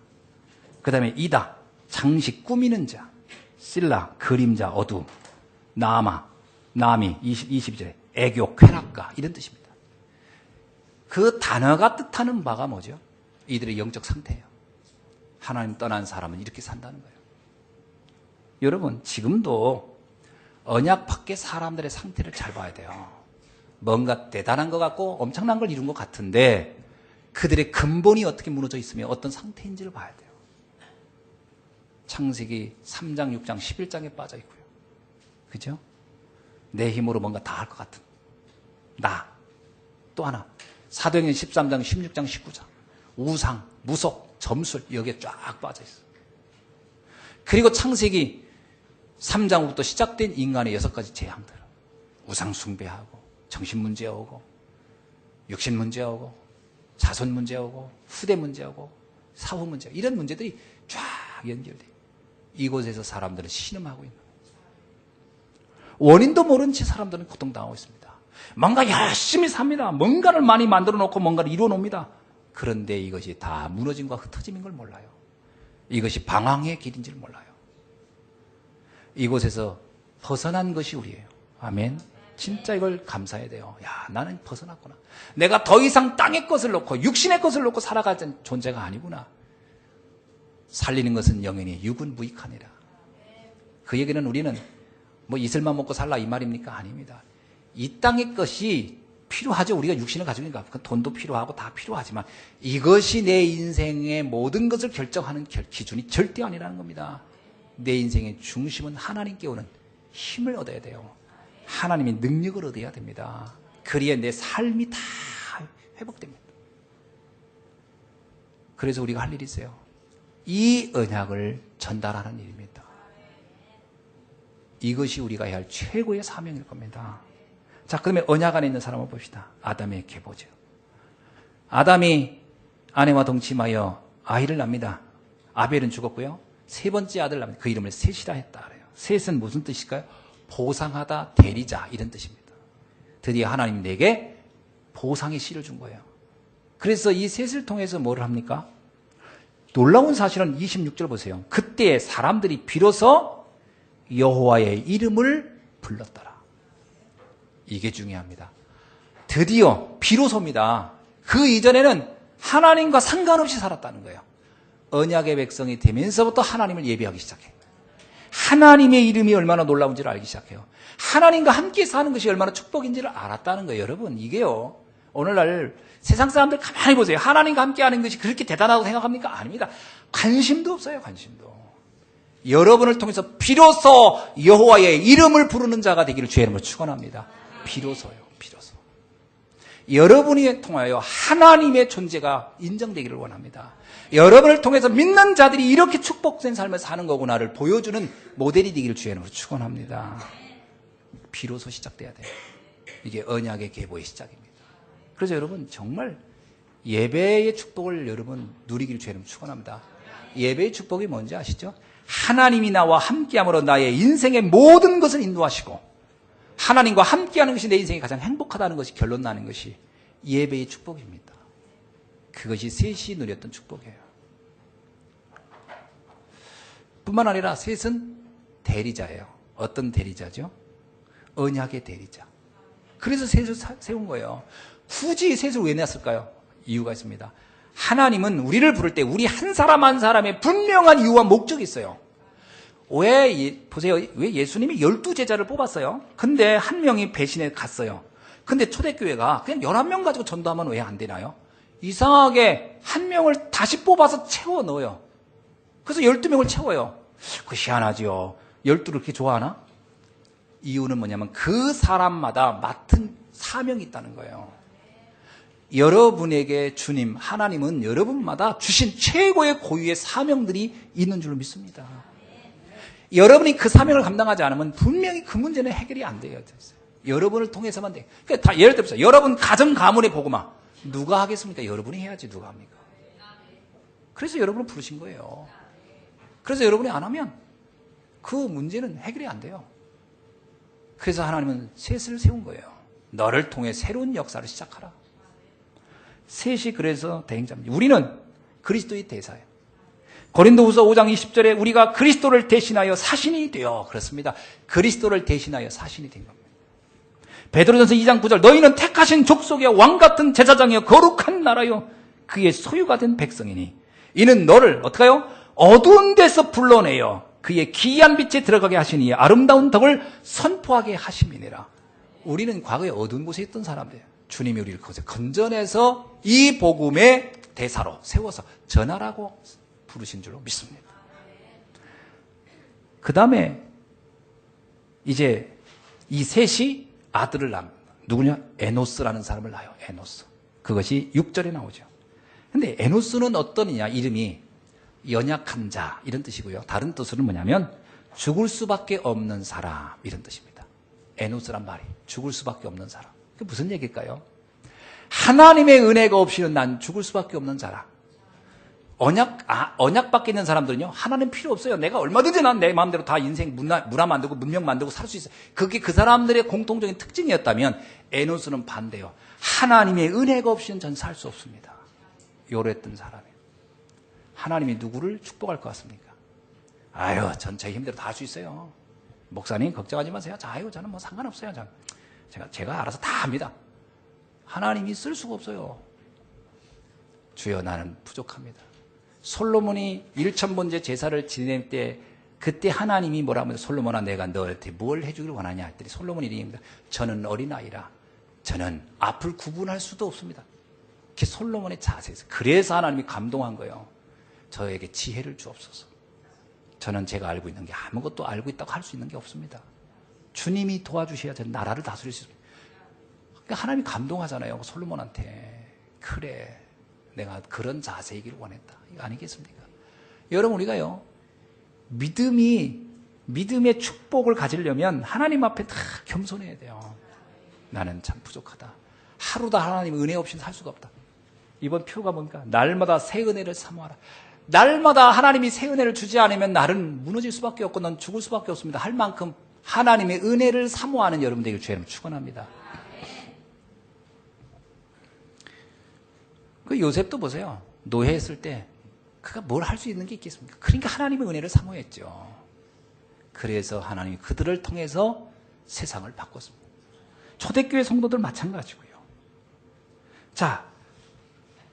그 다음에 이다 장식 꾸미는 자, 실라 그림자 어두, 나마 나미 22절에 애교 쾌락가 이런 뜻입니다. 그 단어가 뜻하는 바가 뭐죠? 이들의 영적 상태예요. 하나님 떠난 사람은 이렇게 산다는 거예요. 여러분, 지금도 언약 밖의 사람들의 상태를 잘 봐야 돼요. 뭔가 대단한 것 같고 엄청난 걸 이룬 것 같은데 그들의 근본이 어떻게 무너져 있으면 어떤 상태인지를 봐야 돼요. 창세기 3장, 6장, 11장에 빠져 있고요. 그죠? 내 힘으로 뭔가 다 할 것 같은 나. 또 하나 사도행전 13장, 16장, 19장 우상, 무속, 점술 여기에 쫙 빠져 있어요. 그리고 창세기 3장부터 시작된 인간의 6가지 재앙들. 우상 숭배하고 정신 문제 오고 육신 문제 오고 자손 문제 오고 후대 문제 오고 사후 문제 이런 문제들이 쫙 연결돼요. 이곳에서 사람들은 신음하고 있는 거예요. 원인도 모른 채 사람들은 고통당하고 있습니다. 뭔가 열심히 삽니다. 뭔가를 많이 만들어 놓고 뭔가를 이루어 놓습니다. 그런데 이것이 다 무너짐과 흩어짐인 걸 몰라요. 이것이 방황의 길인지를 몰라요. 이곳에서 벗어난 것이 우리예요. 아멘. 진짜 이걸 감사해야 돼요. 야, 나는 벗어났구나. 내가 더 이상 땅의 것을 놓고 육신의 것을 놓고 살아가는 존재가 아니구나. 살리는 것은 영이니 육은 무익하니라. 그 얘기는 우리는 뭐 이슬만 먹고 살라 이 말입니까? 아닙니다. 이 땅의 것이 필요하죠. 우리가 육신을 가지고 있으니까 돈도 필요하고 다 필요하지만 이것이 내 인생의 모든 것을 결정하는 기준이 절대 아니라는 겁니다. 내 인생의 중심은 하나님께 오는 힘을 얻어야 돼요. 하나님의 능력을 얻어야 됩니다. 그리야 내 삶이 다 회복됩니다. 그래서 우리가 할 일이 있어요. 이 언약을 전달하는 일입니다. 이것이 우리가 해야 할 최고의 사명일 겁니다. 자, 그러면 언약 안에 있는 사람을 봅시다. 아담의 계보죠. 아담이 아내와 동침하여 아이를 낳습니다. 아벨은 죽었고요. 세 번째 아들 낳습니다. 그 이름을 셋이라 했다 그래요. 셋은 무슨 뜻일까요? 보상하다, 대리자 이런 뜻입니다. 드디어 하나님 내게 보상의 씨를 준 거예요. 그래서 이 셋을 통해서 뭐를 합니까? 놀라운 사실은 26절 보세요. 그때 사람들이 비로소 여호와의 이름을 불렀더라. 이게 중요합니다. 드디어 비로소입니다. 그 이전에는 하나님과 상관없이 살았다는 거예요. 언약의 백성이 되면서부터 하나님을 예배하기 시작해요. 하나님의 이름이 얼마나 놀라운지를 알기 시작해요. 하나님과 함께 사는 것이 얼마나 축복인지를 알았다는 거예요. 여러분, 이게요. 오늘날 세상 사람들 가만히 보세요. 하나님과 함께 하는 것이 그렇게 대단하다고 생각합니까? 아닙니다. 관심도 없어요. 관심도. 여러분을 통해서 비로소 여호와의 이름을 부르는 자가 되기를 주의 이름으로 축원합니다. 비로소요. 비로소. 여러분이 통하여 하나님의 존재가 인정되기를 원합니다. 여러분을 통해서 믿는 자들이 이렇게 축복된 삶을 사는 거구나를 보여주는 모델이 되기를 주의 이름으로 축원합니다. 비로소 시작돼야 돼요. 이게 언약의 계보의 시작입니다. 그래서 여러분 정말 예배의 축복을 여러분 누리기를 주의 이름으로 축원합니다. 예배의 축복이 뭔지 아시죠? 하나님이 나와 함께함으로 나의 인생의 모든 것을 인도하시고 하나님과 함께하는 것이 내 인생이 가장 행복하다는 것이 결론 나는 것이 예배의 축복입니다. 그것이 셋이 누렸던 축복이에요. 뿐만 아니라 셋은 대리자예요. 어떤 대리자죠? 언약의 대리자. 그래서 셋을 세운 거예요. 굳이 셋을 왜 냈을까요? 이유가 있습니다. 하나님은 우리를 부를 때 우리 한 사람 한 사람의 분명한 이유와 목적이 있어요. 보세요. 왜 예수님이 12제자를 뽑았어요? 근데 한 명이 배신해 갔어요. 근데 초대교회가 그냥 11명 가지고 전도하면 왜 안 되나요? 이상하게 한 명을 다시 뽑아서 채워 넣어요. 그래서 12명을 채워요. 그거 희한하지요. 12를 그렇게 좋아하나? 이유는 뭐냐면 그 사람마다 맡은 사명이 있다는 거예요. 여러분에게 주님, 하나님은 여러분마다 주신 최고의 고유의 사명들이 있는 줄로 믿습니다. 여러분이 그 사명을 감당하지 않으면 분명히 그 문제는 해결이 안 돼요. 여러분을 통해서만 돼요. 그러니까 예를 들어서 여러분 가정 가문의 복음화 누가 하겠습니까? 여러분이 해야지 누가 합니까? 그래서 여러분을 부르신 거예요. 그래서 여러분이 안 하면 그 문제는 해결이 안 돼요. 그래서 하나님은 셋을 세운 거예요. 너를 통해 새로운 역사를 시작하라. 셋이 그래서 대행자입니다. 우리는 그리스도의 대사예요. 고린도후서 5장 20절에 우리가 그리스도를 대신하여 사신이 되어 그렇습니다. 그리스도를 대신하여 사신이 된 겁니다. 베드로전서 2장 9절 너희는 택하신 족속이여 왕같은 제사장이여 거룩한 나라여 그의 소유가 된 백성이니 이는 너를 어떡하요? 어두운 데서 불러내어 그의 기이한 빛에 들어가게 하시니 아름다운 덕을 선포하게 하심이니라. 우리는 과거에 어두운 곳에 있던 사람들이에요. 주님이 우리를 그곳에 건져내서 이 복음의 대사로 세워서 전하라고 부르신 줄로 믿습니다. 그 다음에 이제 이 셋이 아들을 낳습니다. 누구냐? 에노스라는 사람을 낳아요. 에노스. 그것이 6절에 나오죠. 근데 에노스는 어떠느냐? 이름이 연약한 자 이런 뜻이고요. 다른 뜻으로는 뭐냐면 죽을 수밖에 없는 사람 이런 뜻입니다. 에노스란 말이 죽을 수밖에 없는 사람. 그게 무슨 얘기일까요? 하나님의 은혜가 없이는 난 죽을 수밖에 없는 자라. 언약밖에 있는 사람들은요, 하나님 필요 없어요. 내가 얼마든지 난 내 마음대로 다 인생 문화 만들고 문명 만들고 살 수 있어요. 그게 그 사람들의 공통적인 특징이었다면 에노스는 반대요. 하나님의 은혜가 없이는 전 살 수 없습니다. 요랬던 사람이에요. 하나님이 누구를 축복할 것 같습니까? 아유, 전 제 힘대로 다 할 수 있어요. 목사님 걱정하지 마세요. 아유, 저는 뭐 상관없어요. 제가 알아서 다 합니다. 하나님이 쓸 수가 없어요. 주여 나는 부족합니다. 솔로몬이 1,000번째 제사를 지낼 때 그때 하나님이 뭐라 하면 솔로몬아 내가 너한테 뭘 해주길 원하냐 했더니 솔로몬이 이름입니다. 저는 어린아이라 저는 앞을 구분할 수도 없습니다. 그게 솔로몬의 자세에서 그래서 하나님이 감동한 거예요. 저에게 지혜를 주옵소서. 저는 제가 알고 있는 게 아무것도 알고 있다고 할 수 있는 게 없습니다. 주님이 도와주셔야 저는 나라를 다스릴 수 있습니다. 그러니까 하나님이 감동하잖아요. 솔로몬한테. 그래 내가 그런 자세이길 원했다. 이거 아니겠습니까? 여러분 우리가요. 믿음의 축복을 가지려면 하나님 앞에 다 겸손해야 돼요. 나는 참 부족하다. 하루도 하나님 은혜 없이는 살 수가 없다. 이번 표가 뭡니까? 날마다 새 은혜를 사모하라. 날마다 하나님이 새 은혜를 주지 않으면 나는 무너질 수밖에 없고 넌 죽을 수밖에 없습니다. 할 만큼 하나님의 은혜를 사모하는 여러분 되길 주의 이름으로 축원합니다. 그 요셉도 보세요. 노예했을 때 그가 뭘 할 수 있는 게 있겠습니까? 그러니까 하나님의 은혜를 사모했죠. 그래서 하나님이 그들을 통해서 세상을 바꿨습니다. 초대교회 성도들 마찬가지고요. 자,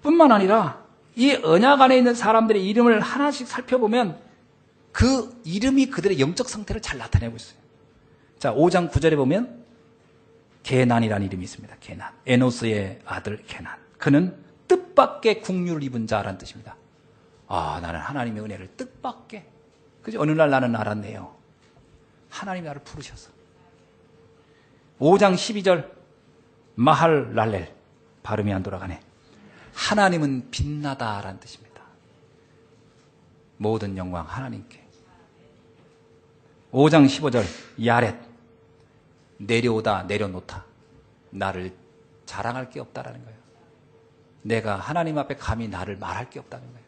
뿐만 아니라 이 언약 안에 있는 사람들의 이름을 하나씩 살펴보면 그 이름이 그들의 영적 상태를 잘 나타내고 있어요. 자, 5장 9절에 보면 게난이라는 이름이 있습니다. 게난. 에노스의 아들 게난. 그는 뜻밖의 국류를 입은 자라는 뜻입니다. 아, 나는 하나님의 은혜를 뜻밖의. 그죠? 어느 날 나는 알았네요. 하나님이 나를 부르셔서. 5장 12절 마할랄렐. 발음이 안 돌아가네. 하나님은 빛나다라는 뜻입니다. 모든 영광 하나님께. 5장 15절 야렛. 내려오다 내려놓다. 나를 자랑할 게 없다라는 거예요. 내가 하나님 앞에 감히 나를 말할 게 없다는 거예요.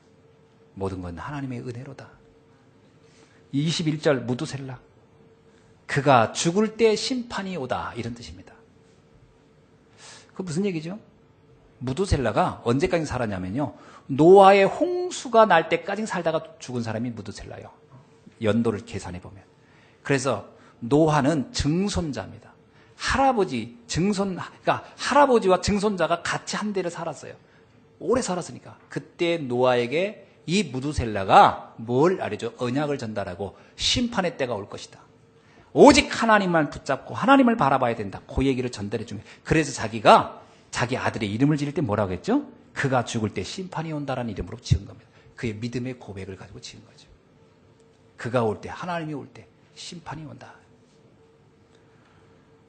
모든 건 하나님의 은혜로다. 21절 무두셀라. 그가 죽을 때 심판이 오다. 이런 뜻입니다. 그 무슨 얘기죠? 무두셀라가 언제까지 살았냐면요. 노아의 홍수가 날 때까지 살다가 죽은 사람이 무두셀라예요. 연도를 계산해 보면. 그래서 노아는 증손자입니다. 그러니까 할아버지와 증손자가 같이 한 대를 살았어요. 오래 살았으니까. 그때 노아에게 이 무두셀라가 뭘 알려줘? 언약을 전달하고 심판의 때가 올 것이다. 오직 하나님만 붙잡고 하나님을 바라봐야 된다. 그 얘기를 전달해 준 거예요. 그래서 자기가 자기 아들의 이름을 지을 때 뭐라고 했죠? 그가 죽을 때 심판이 온다라는 이름으로 지은 겁니다. 그의 믿음의 고백을 가지고 지은 거죠. 그가 올 때, 하나님이 올 때 심판이 온다.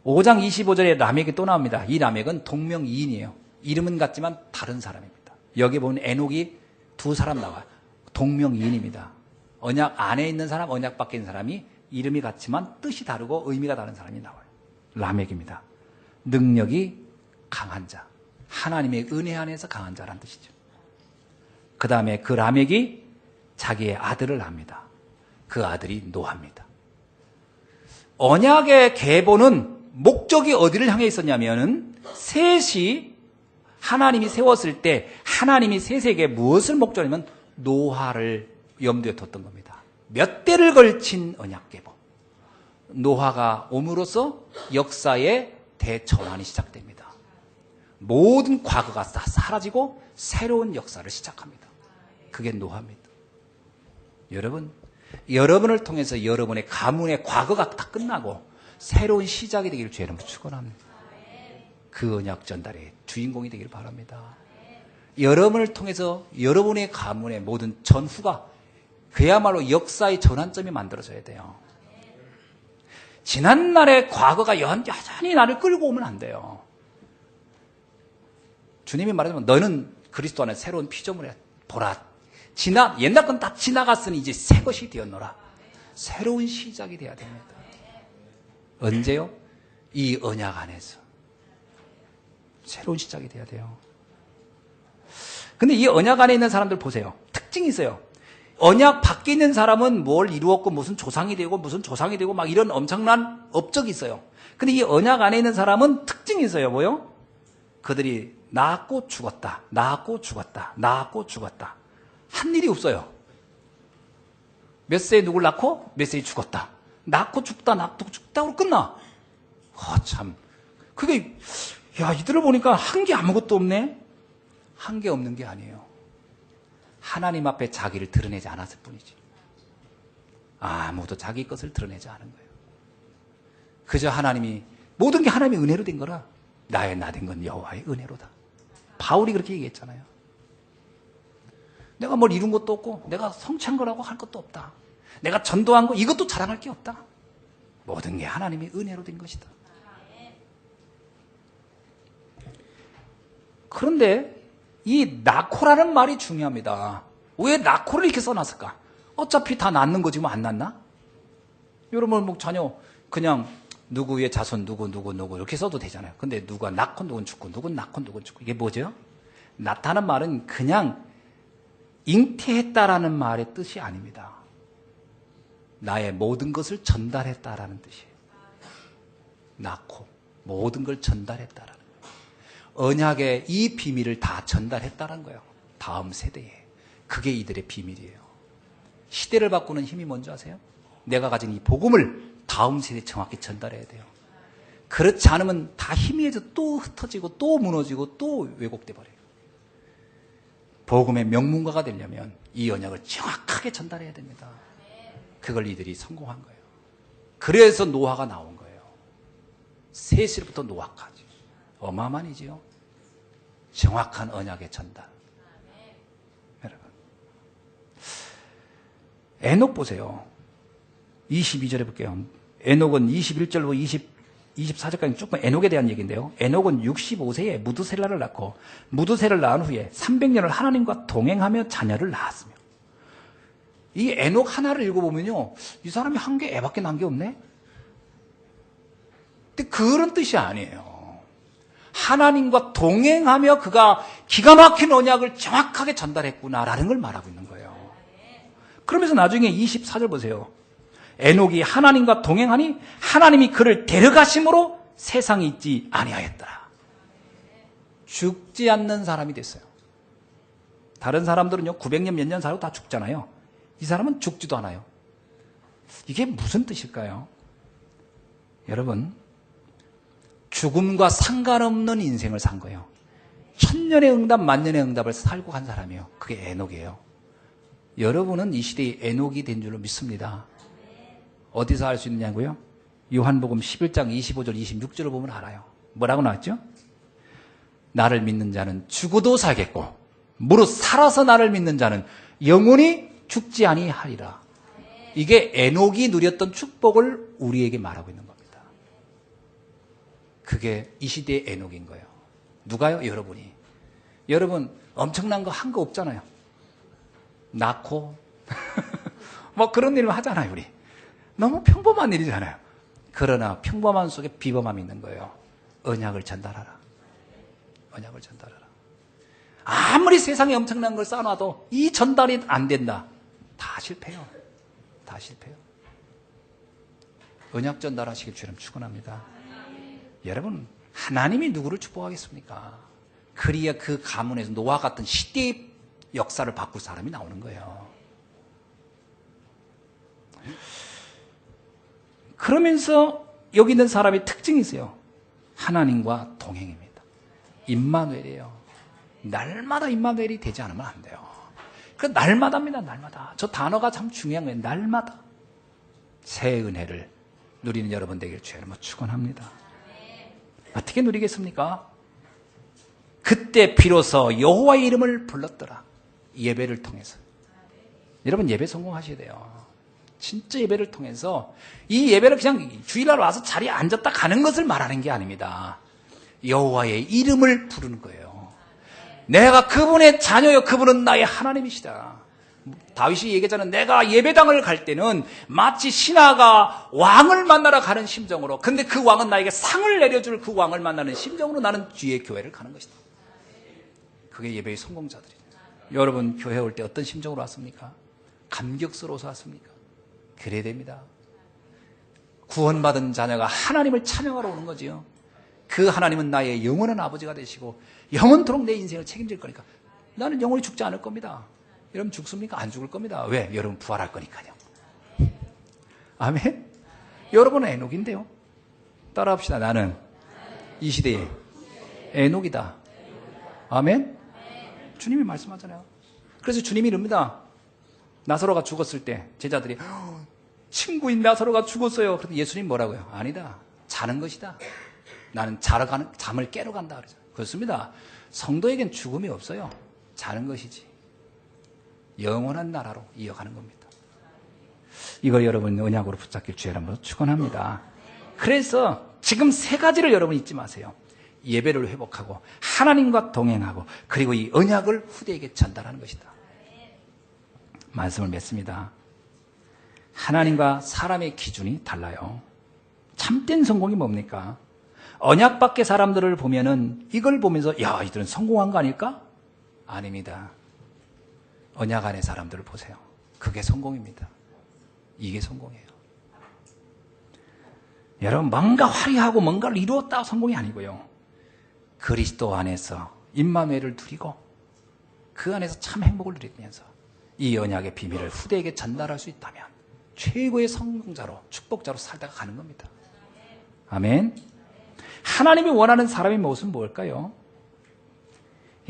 5장 25절에 라멕이 또 나옵니다. 이 라멕은 동명이인이에요. 이름은 같지만 다른 사람입니다. 여기 보면 에녹이 두 사람 나와요. 동명이인입니다. 언약 안에 있는 사람, 언약 밖에 있는 사람이 이름이 같지만 뜻이 다르고 의미가 다른 사람이 나와요. 라멕입니다. 능력이 강한 자, 하나님의 은혜 안에서 강한 자라는 뜻이죠. 그 다음에 그 라멕이 자기의 아들을 낳습니다. 그 아들이 노아입니다. 언약의 계보는 목적이 어디를 향해 있었냐면은 셋이 하나님이 세웠을 때 하나님이 셋에게 무엇을 목적이냐면 노아를 염두에 뒀던 겁니다. 몇 대를 걸친 언약 계보. 노아가 옴으로써 역사의 대전환이 시작됩니다. 모든 과거가 다 사라지고 새로운 역사를 시작합니다. 그게 노아입니다. 여러분, 여러분을 통해서 여러분의 가문의 과거가 다 끝나고 새로운 시작이 되기를 주의 이름으로 축원합니다. 그 언약 전달의 주인공이 되기를 바랍니다. 여러분을 통해서 여러분의 가문의 모든 전후가 그야말로 역사의 전환점이 만들어져야 돼요. 지난날의 과거가 여전히 나를 끌고 오면 안 돼요. 주님이 말하자면 너는 그리스도 안에 새로운 피조물이야. 보라. 옛날 건 다 지나갔으니 이제 새 것이 되었노라. 새로운 시작이 돼야 됩니다. 언제요? 이 언약 안에서. 새로운 시작이 돼야 돼요. 근데 이 언약 안에 있는 사람들 보세요. 특징이 있어요. 언약 밖에 있는 사람은 뭘 이루었고 무슨 조상이 되고 무슨 조상이 되고 막 이런 엄청난 업적이 있어요. 근데 이 언약 안에 있는 사람은 특징이 있어요. 뭐요? 그들이 낳았고 죽었다. 낳았고 죽었다. 낳았고 죽었다. 한 일이 없어요. 몇 세에 누굴 낳고 몇 세에 죽었다. 낳고 죽다 낳고 죽다로 끝나. 참. 그게 야 이들을 보니까 한 게 아무것도 없네. 한 게 없는 게 아니에요. 하나님 앞에 자기를 드러내지 않았을 뿐이지. 아무도 자기 것을 드러내지 않은 거예요. 그저 하나님이 모든 게 하나님의 은혜로 된 거라. 나의 나 된 건 여호와의 은혜로다. 바울이 그렇게 얘기했잖아요. 내가 뭘 이룬 것도 없고 내가 성취한 거라고 할 것도 없다. 내가 전도한 거 이것도 자랑할 게 없다. 모든 게 하나님의 은혜로 된 것이다. 그런데 이 낳고라는 말이 중요합니다. 왜 낳고를 이렇게 써놨을까? 어차피 다 낳는 거지 뭐 안 낳나? 여러분 뭐 자녀 그냥 누구의 자손 누구 이렇게 써도 되잖아요. 근데 누가 낳고 누군 죽고 누군 낳고 누군 죽고 이게 뭐죠? 낳다는 말은 그냥 잉태했다라는 말의 뜻이 아닙니다. 나의 모든 것을 전달했다라는 뜻이에요. 낳고 모든 걸 전달했다라는 거예요. 언약의 이 비밀을 다 전달했다라는 거예요. 다음 세대에. 그게 이들의 비밀이에요. 시대를 바꾸는 힘이 뭔지 아세요? 내가 가진 이 복음을 다음 세대에 정확히 전달해야 돼요. 그렇지 않으면 다 희미해져 또 흩어지고 또 무너지고 또 왜곡돼 버려요. 복음의 명문가가 되려면 이 언약을 정확하게 전달해야 됩니다. 그걸 이들이 성공한 거예요. 그래서 노아가 나온 거예요. 셋일부터 노아까지. 어마어마한 일이지요. 정확한 언약의 전달. 여러분, 에녹 보세요. 22절에 볼게요. 에녹은 21절로 24절까지 조금 에녹에 대한 얘기인데요. 에녹은 65세에 무드셀라를 낳고 무드셀라를 낳은 후에 300년을 하나님과 동행하며 자녀를 낳았으며. 이 에녹 하나를 읽어보면요. 이 사람이 한 게 애밖에 난 게 없네? 근데 그런 뜻이 아니에요. 하나님과 동행하며 그가 기가 막힌 언약을 정확하게 전달했구나라는 걸 말하고 있는 거예요. 그러면서 나중에 24절 보세요. 에녹이 하나님과 동행하니 하나님이 그를 데려가심으로 세상에 있지 아니하였더라. 죽지 않는 사람이 됐어요. 다른 사람들은요 900년 몇 년 살고 다 죽잖아요. 이 사람은 죽지도 않아요. 이게 무슨 뜻일까요? 여러분, 죽음과 상관없는 인생을 산 거예요. 천년의 응답, 만년의 응답을 살고 간 사람이에요. 그게 에녹이에요. 여러분은 이 시대에 에녹이 된 줄로 믿습니다. 어디서 알 수 있느냐고요? 요한복음 11장 25절 26절을 보면 알아요. 뭐라고 나왔죠? 나를 믿는 자는 죽어도 살겠고 무릇 살아서 나를 믿는 자는 영원히 죽지 아니하리라. 이게 에녹이 누렸던 축복을 우리에게 말하고 있는 겁니다. 그게 이 시대의 에녹인 거예요. 누가요? 여러분이. 여러분 엄청난 거 한 거 없잖아요. 낳고 뭐 그런 일을 하잖아요. 우리 너무 평범한 일이잖아요. 그러나 평범함 속에 비범함이 있는 거예요. 언약을 전달하라. 언약을 전달하라. 아무리 세상에 엄청난 걸 쌓아놔도 이 전달이 안 된다. 다 실패해요. 다 실패해요. 언약 전달하시길 주님 축원합니다. 여러분 하나님이 누구를 축복하겠습니까? 그리야 그 가문에서 노아 같은 시대의 역사를 바꿀 사람이 나오는 거예요. 그러면서 여기 있는 사람의 특징이 있어요. 하나님과 동행입니다. 임마누엘이에요. 날마다 임마누엘이 되지 않으면 안 돼요. 그 날마다입니다. 날마다. 저 단어가 참 중요한 거예요. 날마다. 새 은혜를 누리는 여러분 되길 주의 이름으로 축원합니다. 어떻게 누리겠습니까? 그때 비로소 여호와의 이름을 불렀더라. 예배를 통해서. 여러분 예배 성공하셔야 돼요. 진짜 예배를 통해서 이 예배를 그냥 주일날 와서 자리에 앉았다 가는 것을 말하는 게 아닙니다. 여호와의 이름을 부르는 거예요. 내가 그분의 자녀요. 그분은 나의 하나님이시다. 다윗이 얘기하자면 내가 예배당을 갈 때는 마치 신하가 왕을 만나러 가는 심정으로, 근데 그 왕은 나에게 상을 내려줄 그 왕을 만나는 심정으로 나는 주의 교회를 가는 것이다. 그게 예배의 성공자들이에요. 여러분 교회 올 때 어떤 심정으로 왔습니까? 감격스러워서 왔습니까? 그래야 됩니다. 구원받은 자녀가 하나님을 찬양하러 오는 거지요. 그 하나님은 나의 영원한 아버지가 되시고 영원토록 내 인생을 책임질 거니까 나는 영원히 죽지 않을 겁니다. 여러분 죽습니까? 안 죽을 겁니다. 왜? 여러분 부활할 거니까요. 아멘? 여러분은 에녹인데요. 따라합시다. 나는 이 시대의 에녹이다. 아멘? 주님이 말씀하잖아요. 그래서 주님이 이럽니다. 나사로가 죽었을 때 제자들이 친구인 나사로가 죽었어요. 그런데 예수님 뭐라고요? 아니다. 자는 것이다. 나는 잠을 깨러 간다. 그러죠. 그렇습니다. 성도에겐 죽음이 없어요. 자는 것이지. 영원한 나라로 이어가는 겁니다. 이걸 여러분 언약으로 붙잡길 주의 이름으로 축원합니다. 그래서 지금 세 가지를 여러분 잊지 마세요. 예배를 회복하고 하나님과 동행하고 그리고 이 언약을 후대에게 전달하는 것이다. 말씀을 맺습니다. 하나님과 사람의 기준이 달라요. 참된 성공이 뭡니까? 언약 밖의 사람들을 보면은 이걸 보면서 야, 이들은 성공한 거 아닐까? 아닙니다. 언약 안의 사람들을 보세요. 그게 성공입니다. 이게 성공이에요. 여러분 뭔가 화려하고 뭔가를 이루었다 성공이 아니고요. 그리스도 안에서 임마누엘을 누리고 그 안에서 참 행복을 누리면서 이 언약의 비밀을 후대에게 전달할 수 있다면 최고의 성공자로 축복자로 살다가 가는 겁니다. 아멘. 하나님이 원하는 사람의 모습은 뭘까요?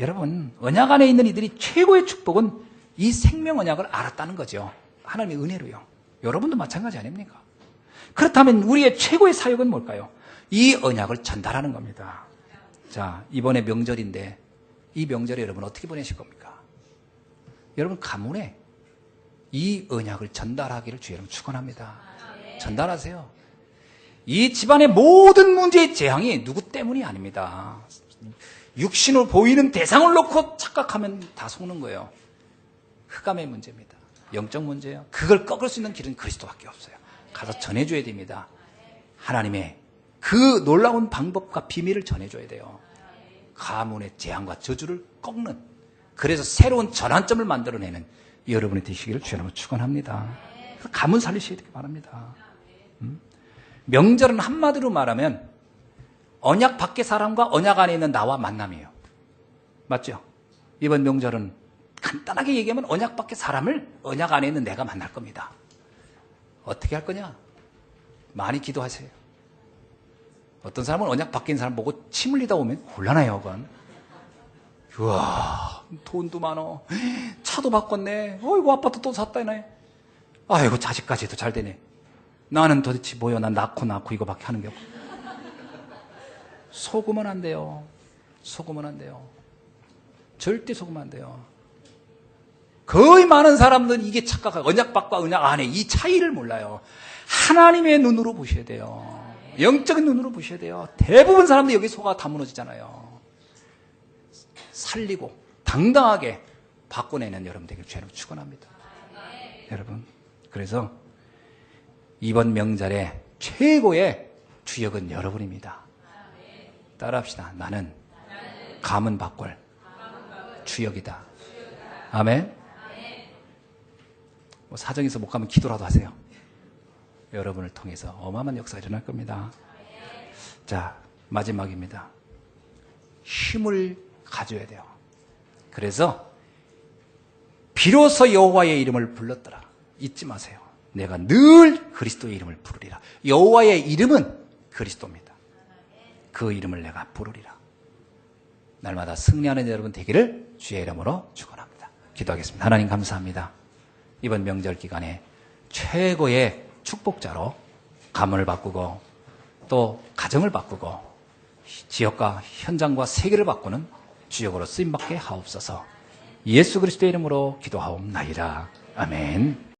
여러분 언약 안에 있는 이들이 최고의 축복은 이 생명 언약을 알았다는 거죠. 하나님의 은혜로요. 여러분도 마찬가지 아닙니까? 그렇다면 우리의 최고의 사역은 뭘까요? 이 언약을 전달하는 겁니다. 자, 이번에 명절인데 이 명절에 여러분 어떻게 보내실 겁니까? 여러분 가문에 이 언약을 전달하기를 주의 이름으로 축원합니다. 전달하세요. 이 집안의 모든 문제의 재앙이 누구 때문이 아닙니다. 육신으로 보이는 대상을 놓고 착각하면 다 속는 거예요. 흑암의 문제입니다. 영적 문제예요. 그걸 꺾을 수 있는 길은 그리스도밖에 없어요. 가서 전해줘야 됩니다. 하나님의 그 놀라운 방법과 비밀을 전해줘야 돼요. 가문의 재앙과 저주를 꺾는, 그래서 새로운 전환점을 만들어내는 여러분이 되시기를 주님으로 축원합니다. 가문 살리셔야 되기 바랍니다. 명절은 한마디로 말하면 언약 밖의 사람과 언약 안에 있는 나와 만남이에요. 맞죠? 이번 명절은 간단하게 얘기하면 언약 밖의 사람을 언약 안에 있는 내가 만날 겁니다. 어떻게 할 거냐? 많이 기도하세요. 어떤 사람은 언약 밖에 있는 사람 보고 침 흘리다 오면 곤란해요. 그건. 우와, 돈도 많어. 차도 바꿨네. 어이구, 아파트 또 샀다네. 아이고, 자식까지도 잘 되네. 나는 도대체 뭐야? 난 낳고 이거밖에 하는 게 없고. 속으면 안 돼요. 속으면 안 돼요. 절대 속으면 안 돼요. 거의 많은 사람들은 이게 착각하고 언약 밖과 언약 안에 이 차이를 몰라요. 하나님의 눈으로 보셔야 돼요. 영적인 눈으로 보셔야 돼요. 대부분 사람들이 여기 속아 다 무너지잖아요. 살리고 당당하게 바꿔내는 여러분 되길 주로 축원합니다. 여러분, 그래서 이번 명절에 최고의 주역은 여러분입니다. 따라합시다. 나는 가문 바꿀 주역이다. 아멘. 뭐 사정에서 못 가면 기도라도 하세요. 여러분을 통해서 어마어마한 역사가 일어날 겁니다. 자, 마지막입니다. 힘을 가져야 돼요. 그래서 비로소 여호와의 이름을 불렀더라. 잊지 마세요. 내가 늘 그리스도의 이름을 부르리라. 여호와의 이름은 그리스도입니다. 그 이름을 내가 부르리라. 날마다 승리하는 여러분 되기를 주의 이름으로 축원합니다. 기도하겠습니다. 하나님 감사합니다. 이번 명절 기간에 최고의 축복자로 가문을 바꾸고 또 가정을 바꾸고 지역과 현장과 세계를 바꾸는 주역으로 쓰임받게 하옵소서. 예수 그리스도의 이름으로 기도하옵나이다. 아멘.